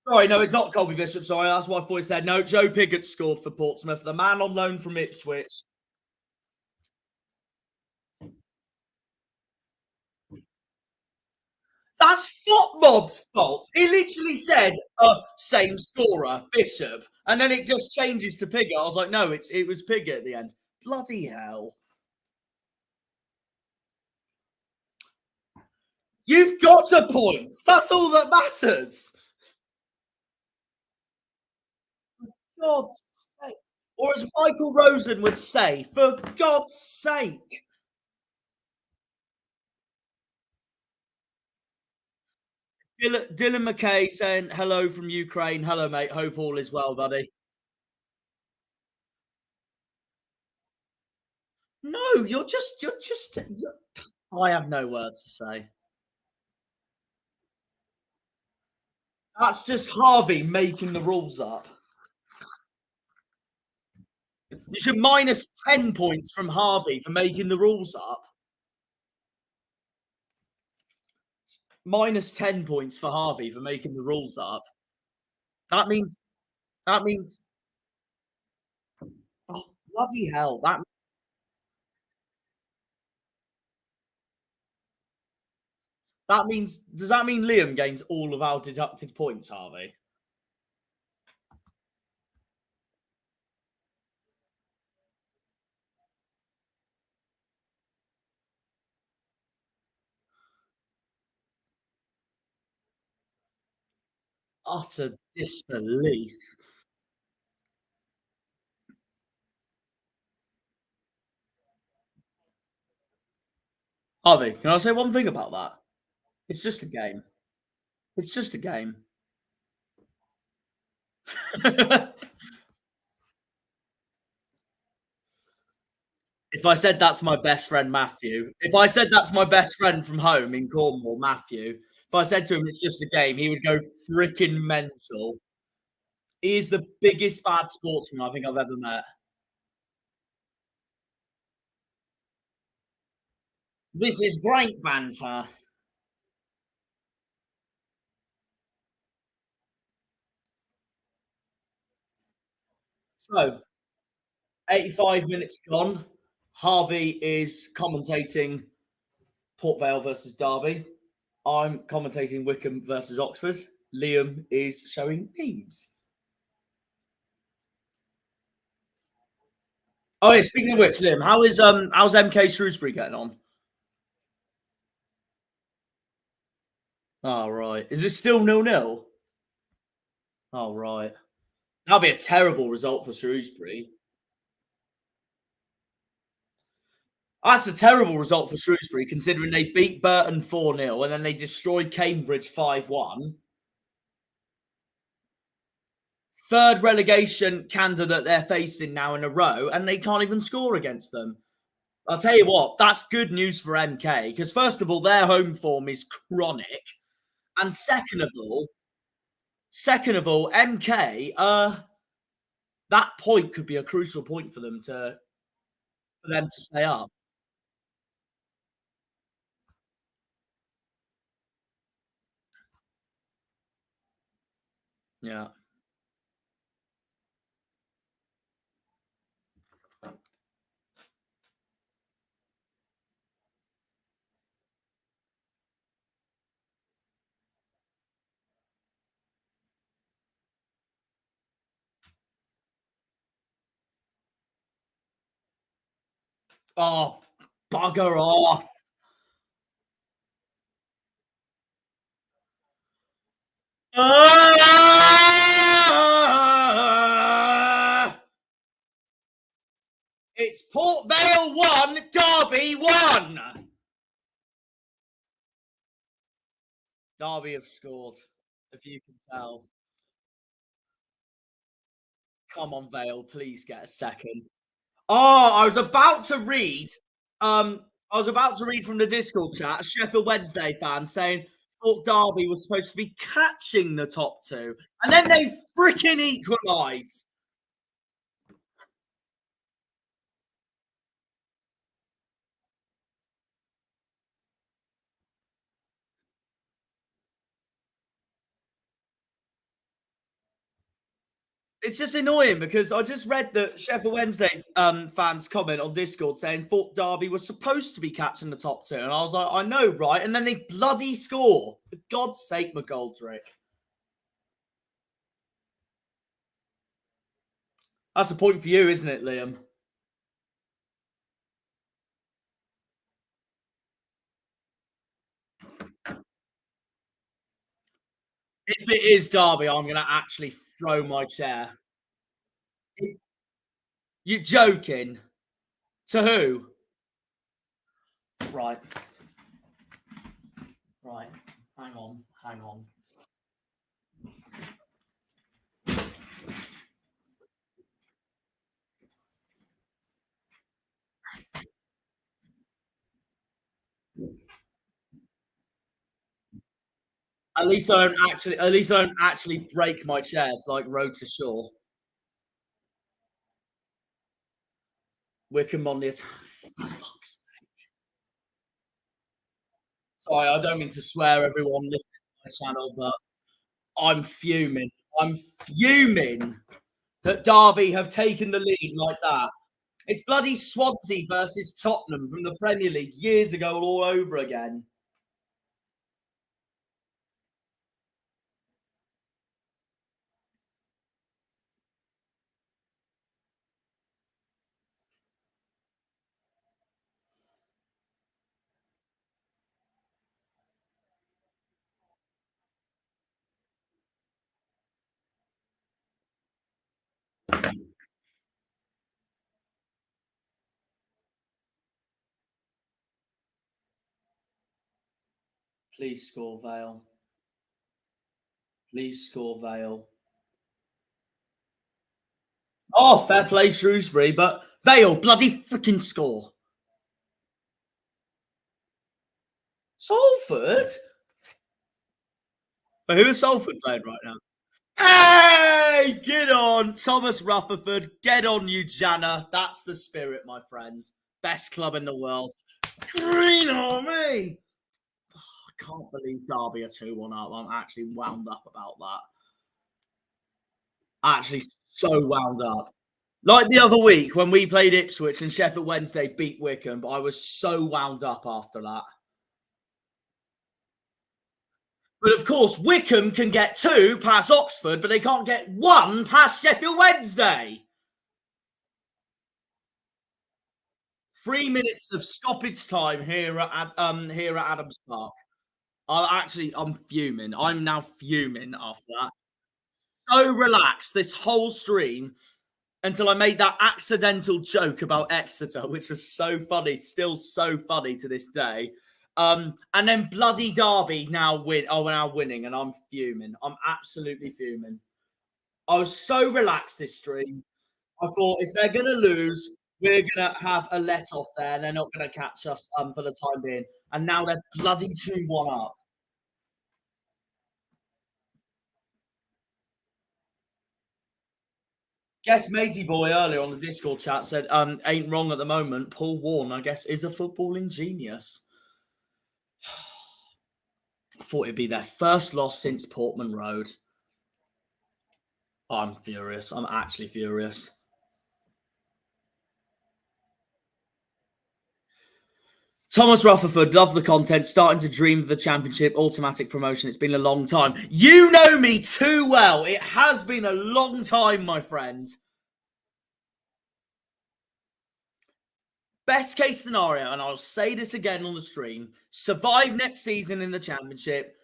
Sorry, no, it's not Colby Bishop. Sorry, that's what I thought he said. No, Joe Piggott scored for Portsmouth, the man on loan from Ipswich. That's FotMob's fault. He literally said, same scorer, Bishop. And then it just changes to Piggott. I was like, no, it was Piggott at the end. Bloody hell. You've got a point. That's all that matters. For God's sake. Or as Michael Rosen would say, for God's sake. Dylan McKay saying hello from Ukraine. Hello, mate. Hope all is well, buddy. No, you're just. I have no words to say. That's just Harvey making the rules up. You should minus 10 points from Harvey for making the rules up. Minus 10 points for Harvey for making the rules up. That means. Oh, bloody hell. That means. Does that mean Liam gains all of our deducted points, Harvey? Utter disbelief. Harvey, can I say one thing about that? It's just a game. It's just a game. If I said that's my best friend, Matthew, if I said that's my best friend from home in Cornwall, Matthew, if I said to him it's just a game, he would go freaking mental. He is the biggest bad sportsman I think I've ever met. This is great banter. So, 85 minutes gone. Harvey is commentating Port Vale versus Derby. I'm commentating Wycombe versus Oxford. Liam is showing memes. Oh yeah, speaking of which, Liam, how's MK Shrewsbury getting on? Oh right. Is it still 0-0? Oh right. That'll be a terrible result for Shrewsbury. That's a terrible result for Shrewsbury, considering they beat Burton 4-0 and then they destroyed Cambridge 5-1. Third relegation candidate they're facing now in a row, and they can't even score against them. I'll tell you what, that's good news for MK, because first of all, their home form is chronic. And second of all, MK, that point could be a crucial point for them to for them to stay up. Yeah. Oh, bugger off. It's Port Vale 1, Derby 1. Derby have scored, if you can tell. Come on, Vale, please get a second. Oh, I was about to read. From the Discord chat, a Sheffield Wednesday fan saying thought Derby was supposed to be catching the top two, and then they freaking equalise. It's just annoying because I just read the Sheffield Wednesday fans comment on Discord saying thought Derby was supposed to be catching the top two, and I was like, I know, right? And then they bloody score. For God's sake, McGoldrick. That's a point for you, isn't it, Liam? If it is Derby, I'm going to actually throw my chair. You joking? To who? Right. Right. Hang on. Hang on. At least I don't actually break my chairs like Road to Shore. Wycombe on the attack. Fuck's sake. Sorry, I don't mean to swear, everyone listening to my channel, but I'm fuming. I'm fuming that Derby have taken the lead like that. It's bloody Swansea versus Tottenham from the Premier League years ago all over again. Please score, Vale. Please score, Vale. Oh, fair play, Shrewsbury, but Vale, bloody freaking score. Salford? But who is Salford playing right now? Hey, get on, Thomas Rutherford. Get on, you Janner. That's the spirit, my friends. Best club in the world. Green Army. Oh, I can't believe Derby are 2-1 up. I'm actually wound up about that. Actually, so wound up. Like the other week when we played Ipswich and Sheffield Wednesday beat Wycombe, but I was so wound up after that. But of course, Wycombe can get 2 past Oxford, but they can't get 1 past Sheffield Wednesday. 3 minutes of stoppage time here at Adams Park. I'm fuming. I'm now fuming after that. So relaxed this whole stream until I made that accidental joke about Exeter, which was so funny, still so funny to this day. And then bloody Derby now winning, and I'm fuming. I'm absolutely fuming. I was so relaxed this stream. I thought if they're gonna lose, we're gonna have a let off there, and they're not gonna catch us for the time being. And now they're bloody 2-1 up. Guess Maisie Boy earlier on the Discord chat said, ain't wrong at the moment. Paul Warne, I guess, is a footballing genius. I thought it'd be their first loss since Portman Road. I'm furious. I'm actually furious. Thomas Rutherford, love the content. Starting to dream of the championship, automatic promotion. It's been a long time. You know me too well. It has been a long time, my friend. Best case scenario, and I'll say this again on the stream, survive next season in the championship,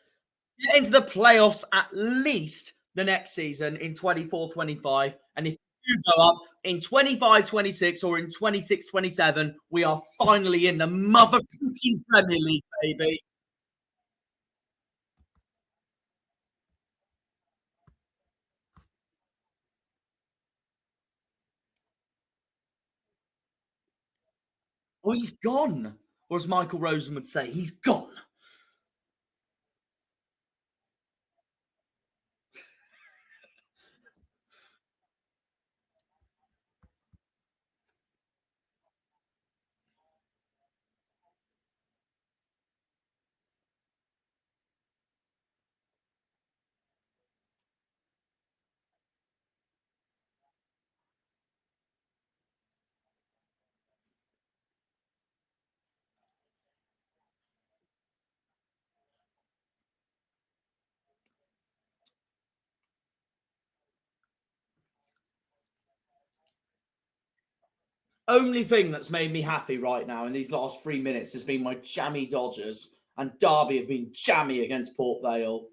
get into the playoffs at least the next season in 24-25, and if you go up in 25-26 or in 26-27, we are finally in the motherfucking Premier League, baby. Oh, he's gone. Or as Michael Rosen would say, he's gone. Only thing that's made me happy right now in these last 3 minutes has been my jammy Dodgers, and Derby have been jammy against Port Vale.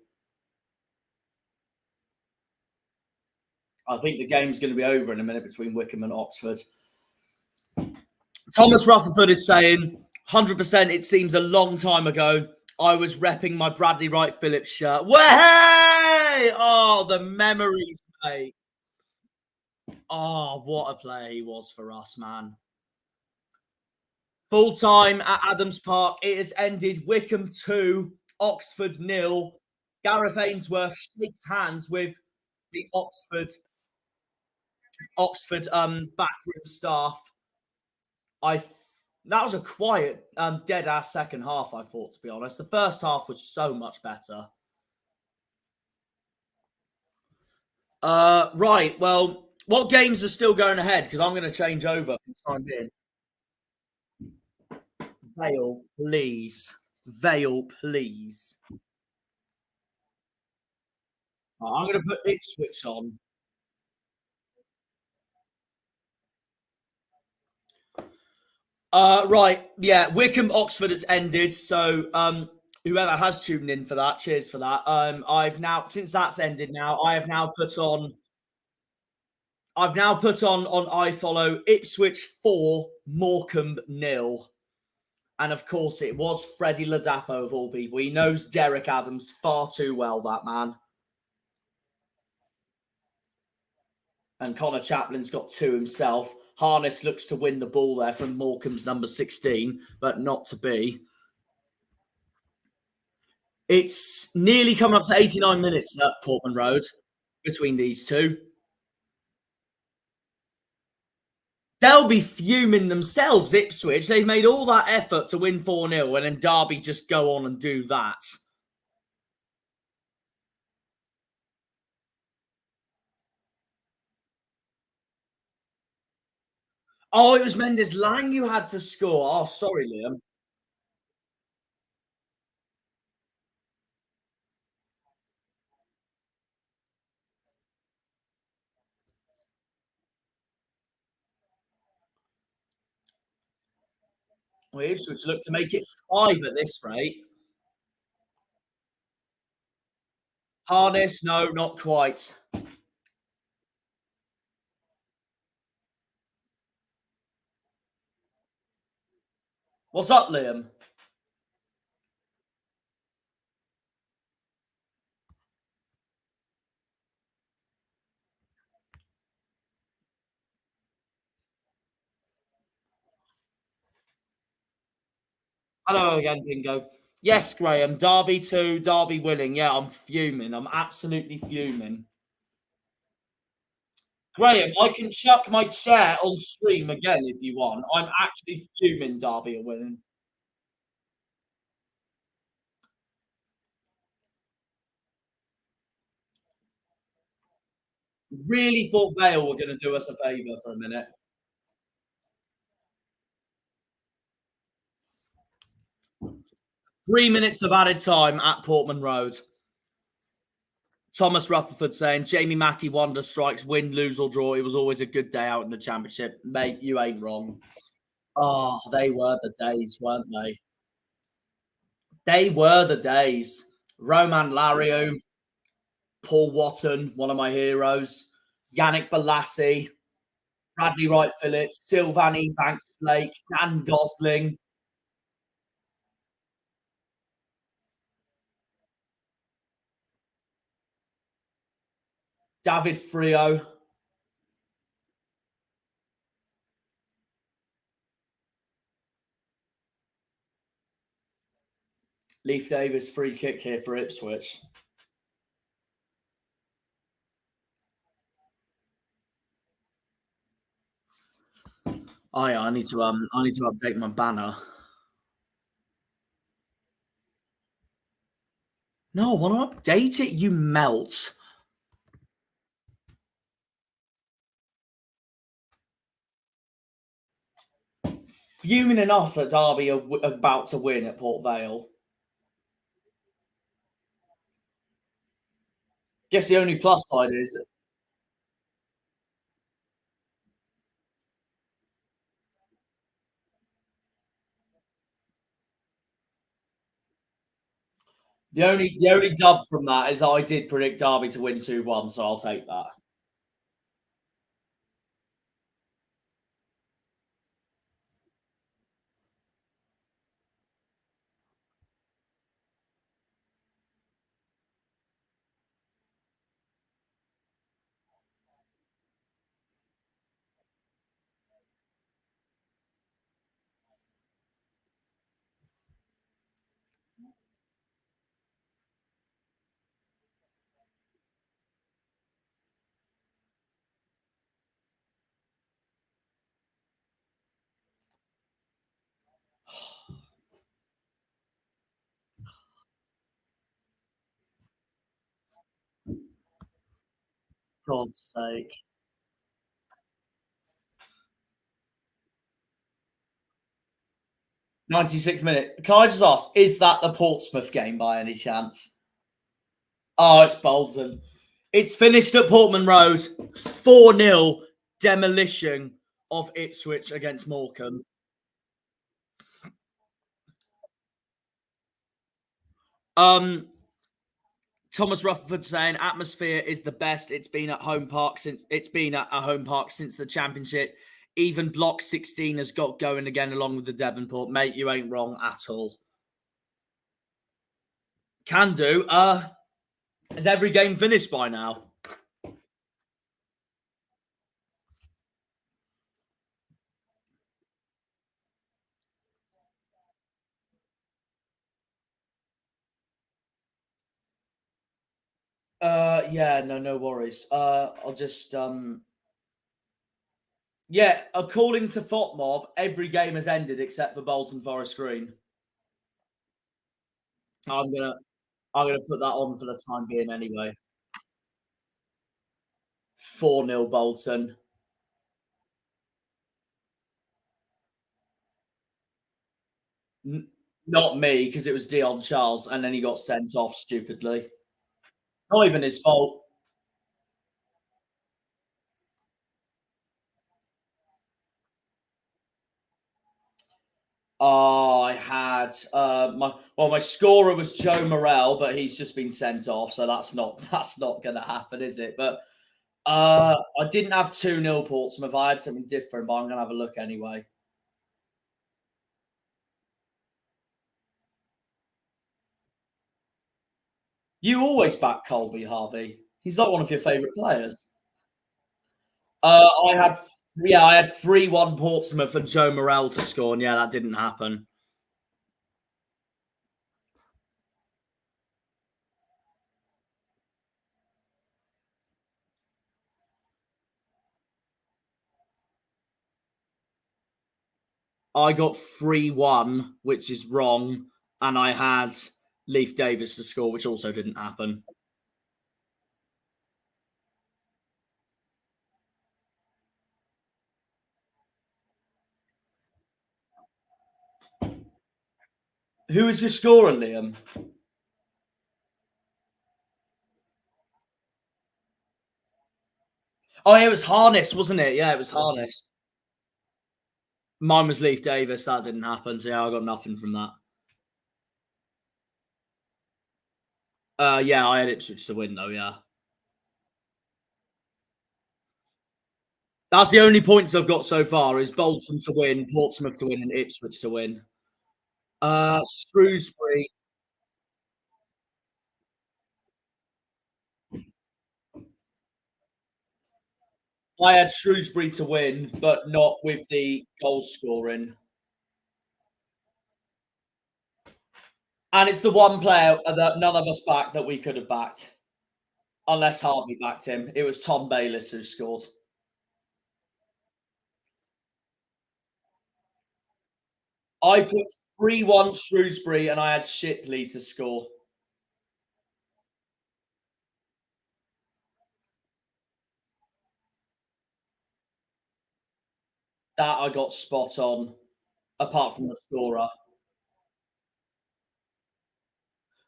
I think the game's going to be over in a minute between Wycombe and Oxford. Thomas Rutherford is saying, 100%, it seems a long time ago, I was repping my Bradley Wright Phillips shirt. Way! Oh, the memories, mate. Oh, what a play he was for us, man. Full time at Adams Park. It has ended. Wycombe 2, Oxford 0. Gareth Ainsworth shakes hands with the Oxford backroom staff. That was a quiet, dead ass second half, I thought, to be honest. The first half was so much better. Right, well, what games are still going ahead? Because I'm going to change over for the time being. Vale, please. Vale, please. I'm going to put Ipswich on. Right, yeah, Wycombe Oxford has ended, so whoever has tuned in for that, cheers for that. I've now, since that's ended now, I've now put on iFollow Ipswich 4, Morecambe 0. And of course, it was Freddie Ladapo of all people. He knows Derek Adams far too well, that man. And Connor Chaplin's got 2 himself. Harness looks to win the ball there from Morecambe's number 16, but not to be. It's nearly coming up to 89 minutes at Portman Road between these two. They'll be fuming themselves, Ipswich. They've made all that effort to win 4-0, and then Derby just go on and do that. Oh, it was Mendes Lang you had to score. Oh, sorry, Liam. Well, Ipswich look to make it 5 at this rate. Harness, no, not quite. What's up, Liam? Hello again, Bingo. Yes, Graham. Derby 2, Derby winning. Yeah, I'm fuming. I'm absolutely fuming. Graham, I can chuck my chair on stream again if you want. I'm actually fuming Derby are winning. Really thought Vale were going to do us a favour for a minute. Three minutes of added time at Portman Road. Thomas Rutherford saying, Jamie Mackey wonder strikes, win, lose or draw. It was always a good day out in the championship. Mate, you ain't wrong. Oh, they were the days, weren't they? They were the days. Roman Lario, Paul Watton, one of my heroes, Yannick Balassi, Bradley Wright Phillips, Sylvan Ebanks Blake, Dan Gosling. David Frio. Leif Davis free kick here for Ipswich. Oh yeah, I need to update my banner. No, I want to update it, you melt. Fuming enough that Derby are about to win at Port Vale. Guess the only plus side is the only dub from that is I did predict Derby to win 2-1, so I'll take that. God's sake. 96th minute. Can I just ask, is that the Portsmouth game by any chance? Oh, it's Bolton. It's finished at Portman Road. 4-0 demolition of Ipswich against Morecambe. Thomas Rutherford saying atmosphere is the best it's been at a home park since the championship. Even Block 16 has got going again along with the Devonport. Mate, you ain't wrong at all. Can do. Is every game finished by now? Yeah, no worries. I'll just yeah, according to FOTMob, every game has ended except for Bolton Forest Green. I'm gonna put that on for the time being anyway. 4-0 Bolton. Not me, because it was Dion Charles, and then he got sent off stupidly. Not even his fault. Oh, I had my scorer was Joe Morrell, but he's just been sent off, so that's not going to happen, is it? But I didn't have 2-0 Portsmouth. I had something different, but I'm going to have a look anyway. You always back Colby, Harvey. He's not one of your favourite players. I had 3-1 Portsmouth and Joe Morrell to score, and yeah, that didn't happen. I got 3-1, which is wrong, and I had Leif Davis to score, which also didn't happen. Who was your scorer, Liam? Oh, yeah, it was Harness, wasn't it? Yeah, it was Harness. Mine was Leif Davis. That didn't happen, so yeah, I got nothing from that. Yeah, I had Ipswich to win, though, yeah. That's the only points I've got so far is Bolton to win, Portsmouth to win, and Ipswich to win. Shrewsbury. I had Shrewsbury to win, but not with the goal scoring. And it's the one player that none of us backed that we could have backed. Unless Harvey backed him. It was Tom Bayliss who scored. I put 3-1 Shrewsbury and I had Shipley to score. That I got spot on, apart from the scorer.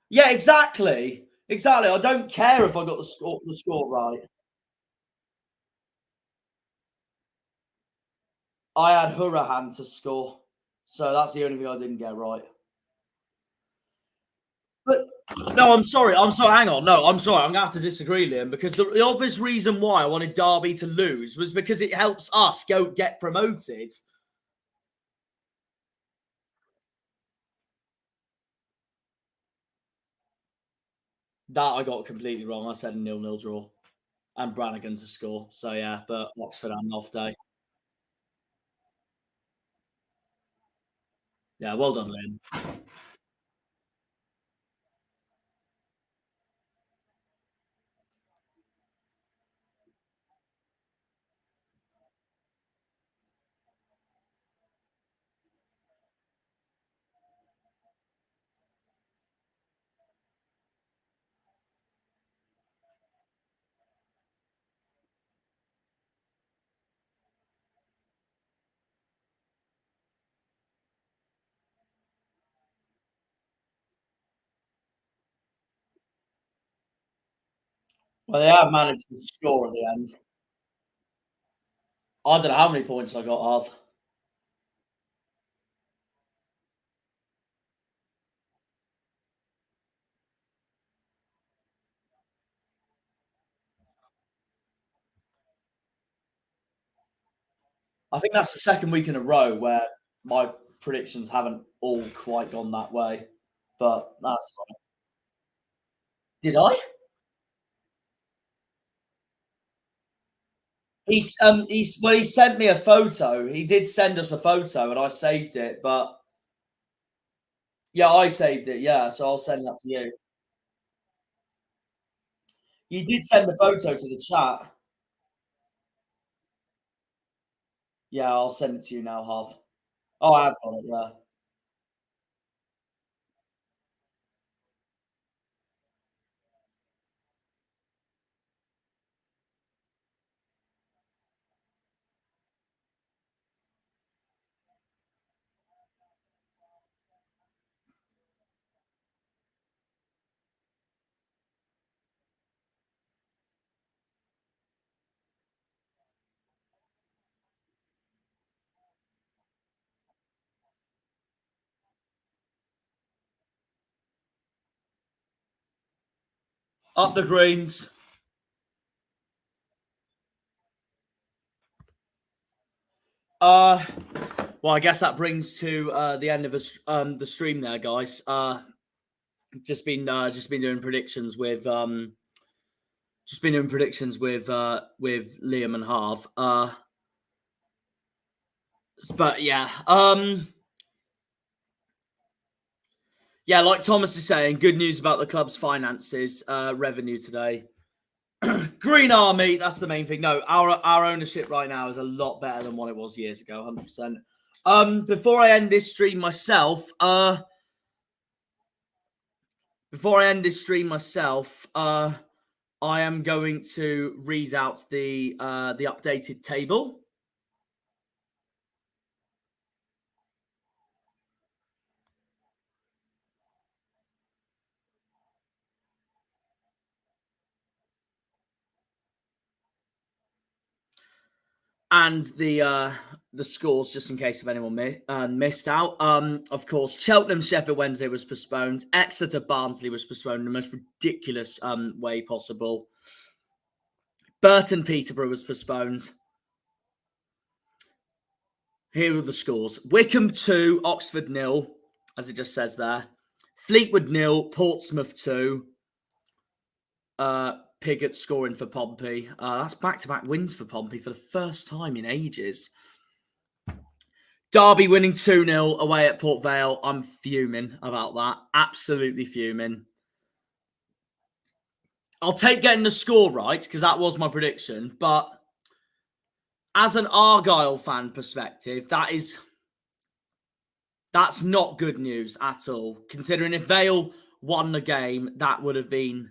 Yeah, exactly. Exactly. I don't care if I got the score right. I had Hurahan to score. So that's the only thing I didn't get right. But no, I'm sorry. Hang on. No, I'm sorry. I'm going to have to disagree, Liam, because the obvious reason why I wanted Derby to lose was because it helps us get promoted. That I got completely wrong. I said a 0-0 draw and Brannigan to score. So yeah, but Oxford and off day. Yeah, well done, Liam. Well, they have managed to score at the end. I don't know how many points I got, Harv. I think that's the second week in a row where my predictions haven't all quite gone that way. But that's fine. Did I? He sent me a photo. He did send us a photo and I saved it, but yeah, I saved it, yeah, so I'll send that to you. You did send the photo to the chat. Yeah, I'll send it to you now, Harv. Oh, I have got it, yeah. Up the greens. Well, I guess that brings to the end of the stream there, guys. Just been doing predictions with Liam and Harv. But yeah, yeah, like Thomas is saying, good news about the club's finances, revenue today. Green Army, that's the main thing. No, our ownership right now is a lot better than what it was years ago, 100%. Before I end this stream myself, I am going to read out the updated table. And the scores, just in case if anyone missed out. Of course, Cheltenham Sheffield Wednesday was postponed. Exeter Barnsley was postponed in the most ridiculous way possible. Burton Peterborough was postponed. Here are the scores: Wycombe 2, Oxford 0, as it just says there. Fleetwood 0, Portsmouth 2. Piggott scoring for Pompey. That's back-to-back wins for Pompey for the first time in ages. Derby winning 2-0 away at Port Vale. I'm fuming about that. Absolutely fuming. I'll take getting the score right, because that was my prediction. But as an Argyle fan perspective, that's not good news at all. Considering if Vale won the game, that would have been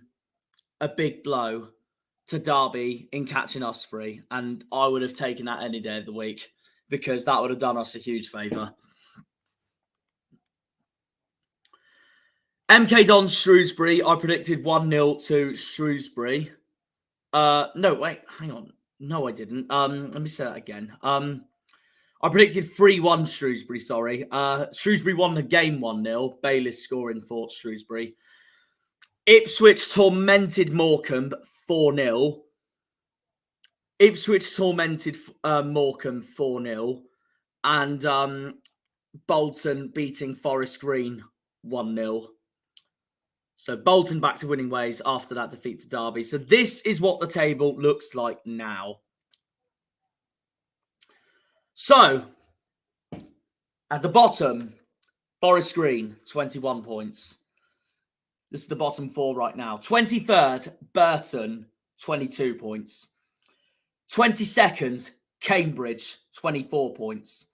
a big blow to Derby in catching us 3. And I would have taken that any day of the week, because that would have done us a huge favour. MK Dons Shrewsbury, I predicted 1-0 to Shrewsbury. No, wait, hang on. No, I didn't. Let me say that again. I predicted 3-1 Shrewsbury, sorry. Shrewsbury won the game 1-0. Bayliss scoring for Shrewsbury. Ipswich tormented Morecambe 4-0. Ipswich tormented Morecambe 4-0. And Bolton beating Forest Green 1-0. So Bolton back to winning ways after that defeat to Derby. So this is what the table looks like now. So, at the bottom, Forest Green, 21 points. This is the bottom 4 right now. 23rd, Burton, 22 points. 22nd, Cambridge, 24 points.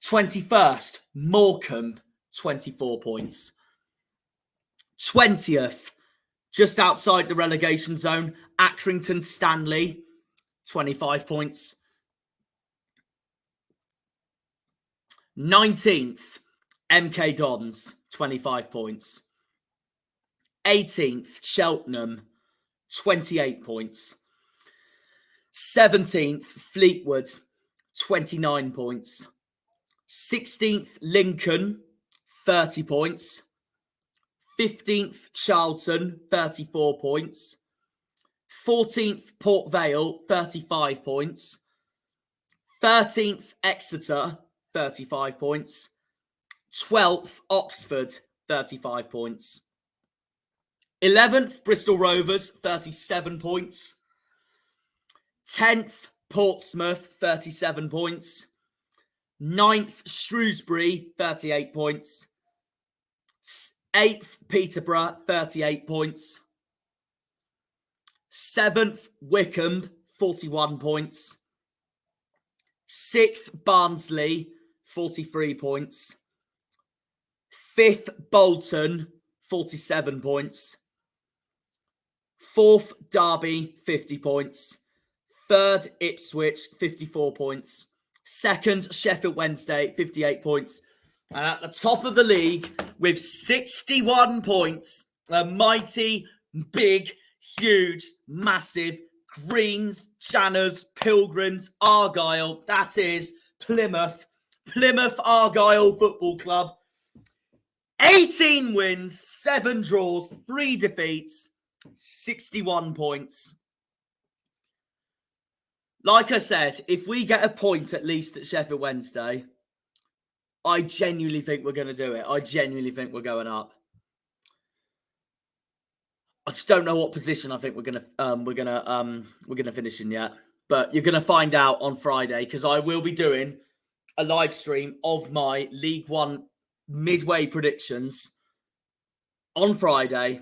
21st, Morecambe, 24 points. 20th, just outside the relegation zone, Accrington Stanley, 25 points. 19th, MK Dons, 25 points. 18th, Cheltenham, 28 points. 17th, Fleetwood, 29 points. 16th, Lincoln, 30 points. 15th, Charlton, 34 points. 14th, Port Vale, 35 points. 13th, Exeter, 35 points. 12th, Oxford, 35 points. 11th, Bristol Rovers, 37 points. 10th, Portsmouth, 37 points. 9th, Shrewsbury, 38 points. 8th, Peterborough, 38 points. 7th, Wycombe, 41 points. 6th, Barnsley, 43 points. 5th, Bolton, 47 points. 4th, Derby, 50 points. 3rd, Ipswich, 54 points. 2nd, Sheffield Wednesday, 58 points. And at the top of the league with 61 points, a mighty, big, huge, massive Greens, Janners, Pilgrims, Argyle. That is Plymouth Argyle Football Club. 18 wins, 7 draws, 3 defeats, 61 points. Like I said, if we get a point at least at Sheffield Wednesday, I genuinely think we're going to do it. I genuinely think we're going up. I just don't know what position I think we're gonna finish in yet. But you're gonna find out on Friday, because I will be doing a live stream of my League One midway predictions on Friday.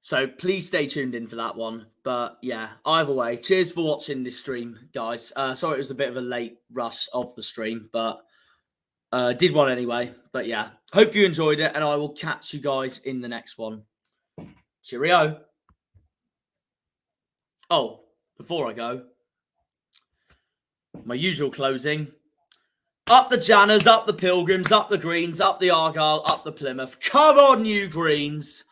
So please stay tuned in for that one. But yeah, either way, cheers for watching this stream, guys. Sorry it was a bit of a late rush of the stream, but did one anyway. But yeah, hope you enjoyed it, and I will catch you guys in the next one. Cheerio. Oh, before I go, my usual closing. Up the Janners, up the Pilgrims, up the Greens, up the Argyle, up the Plymouth. Come on, you Greens.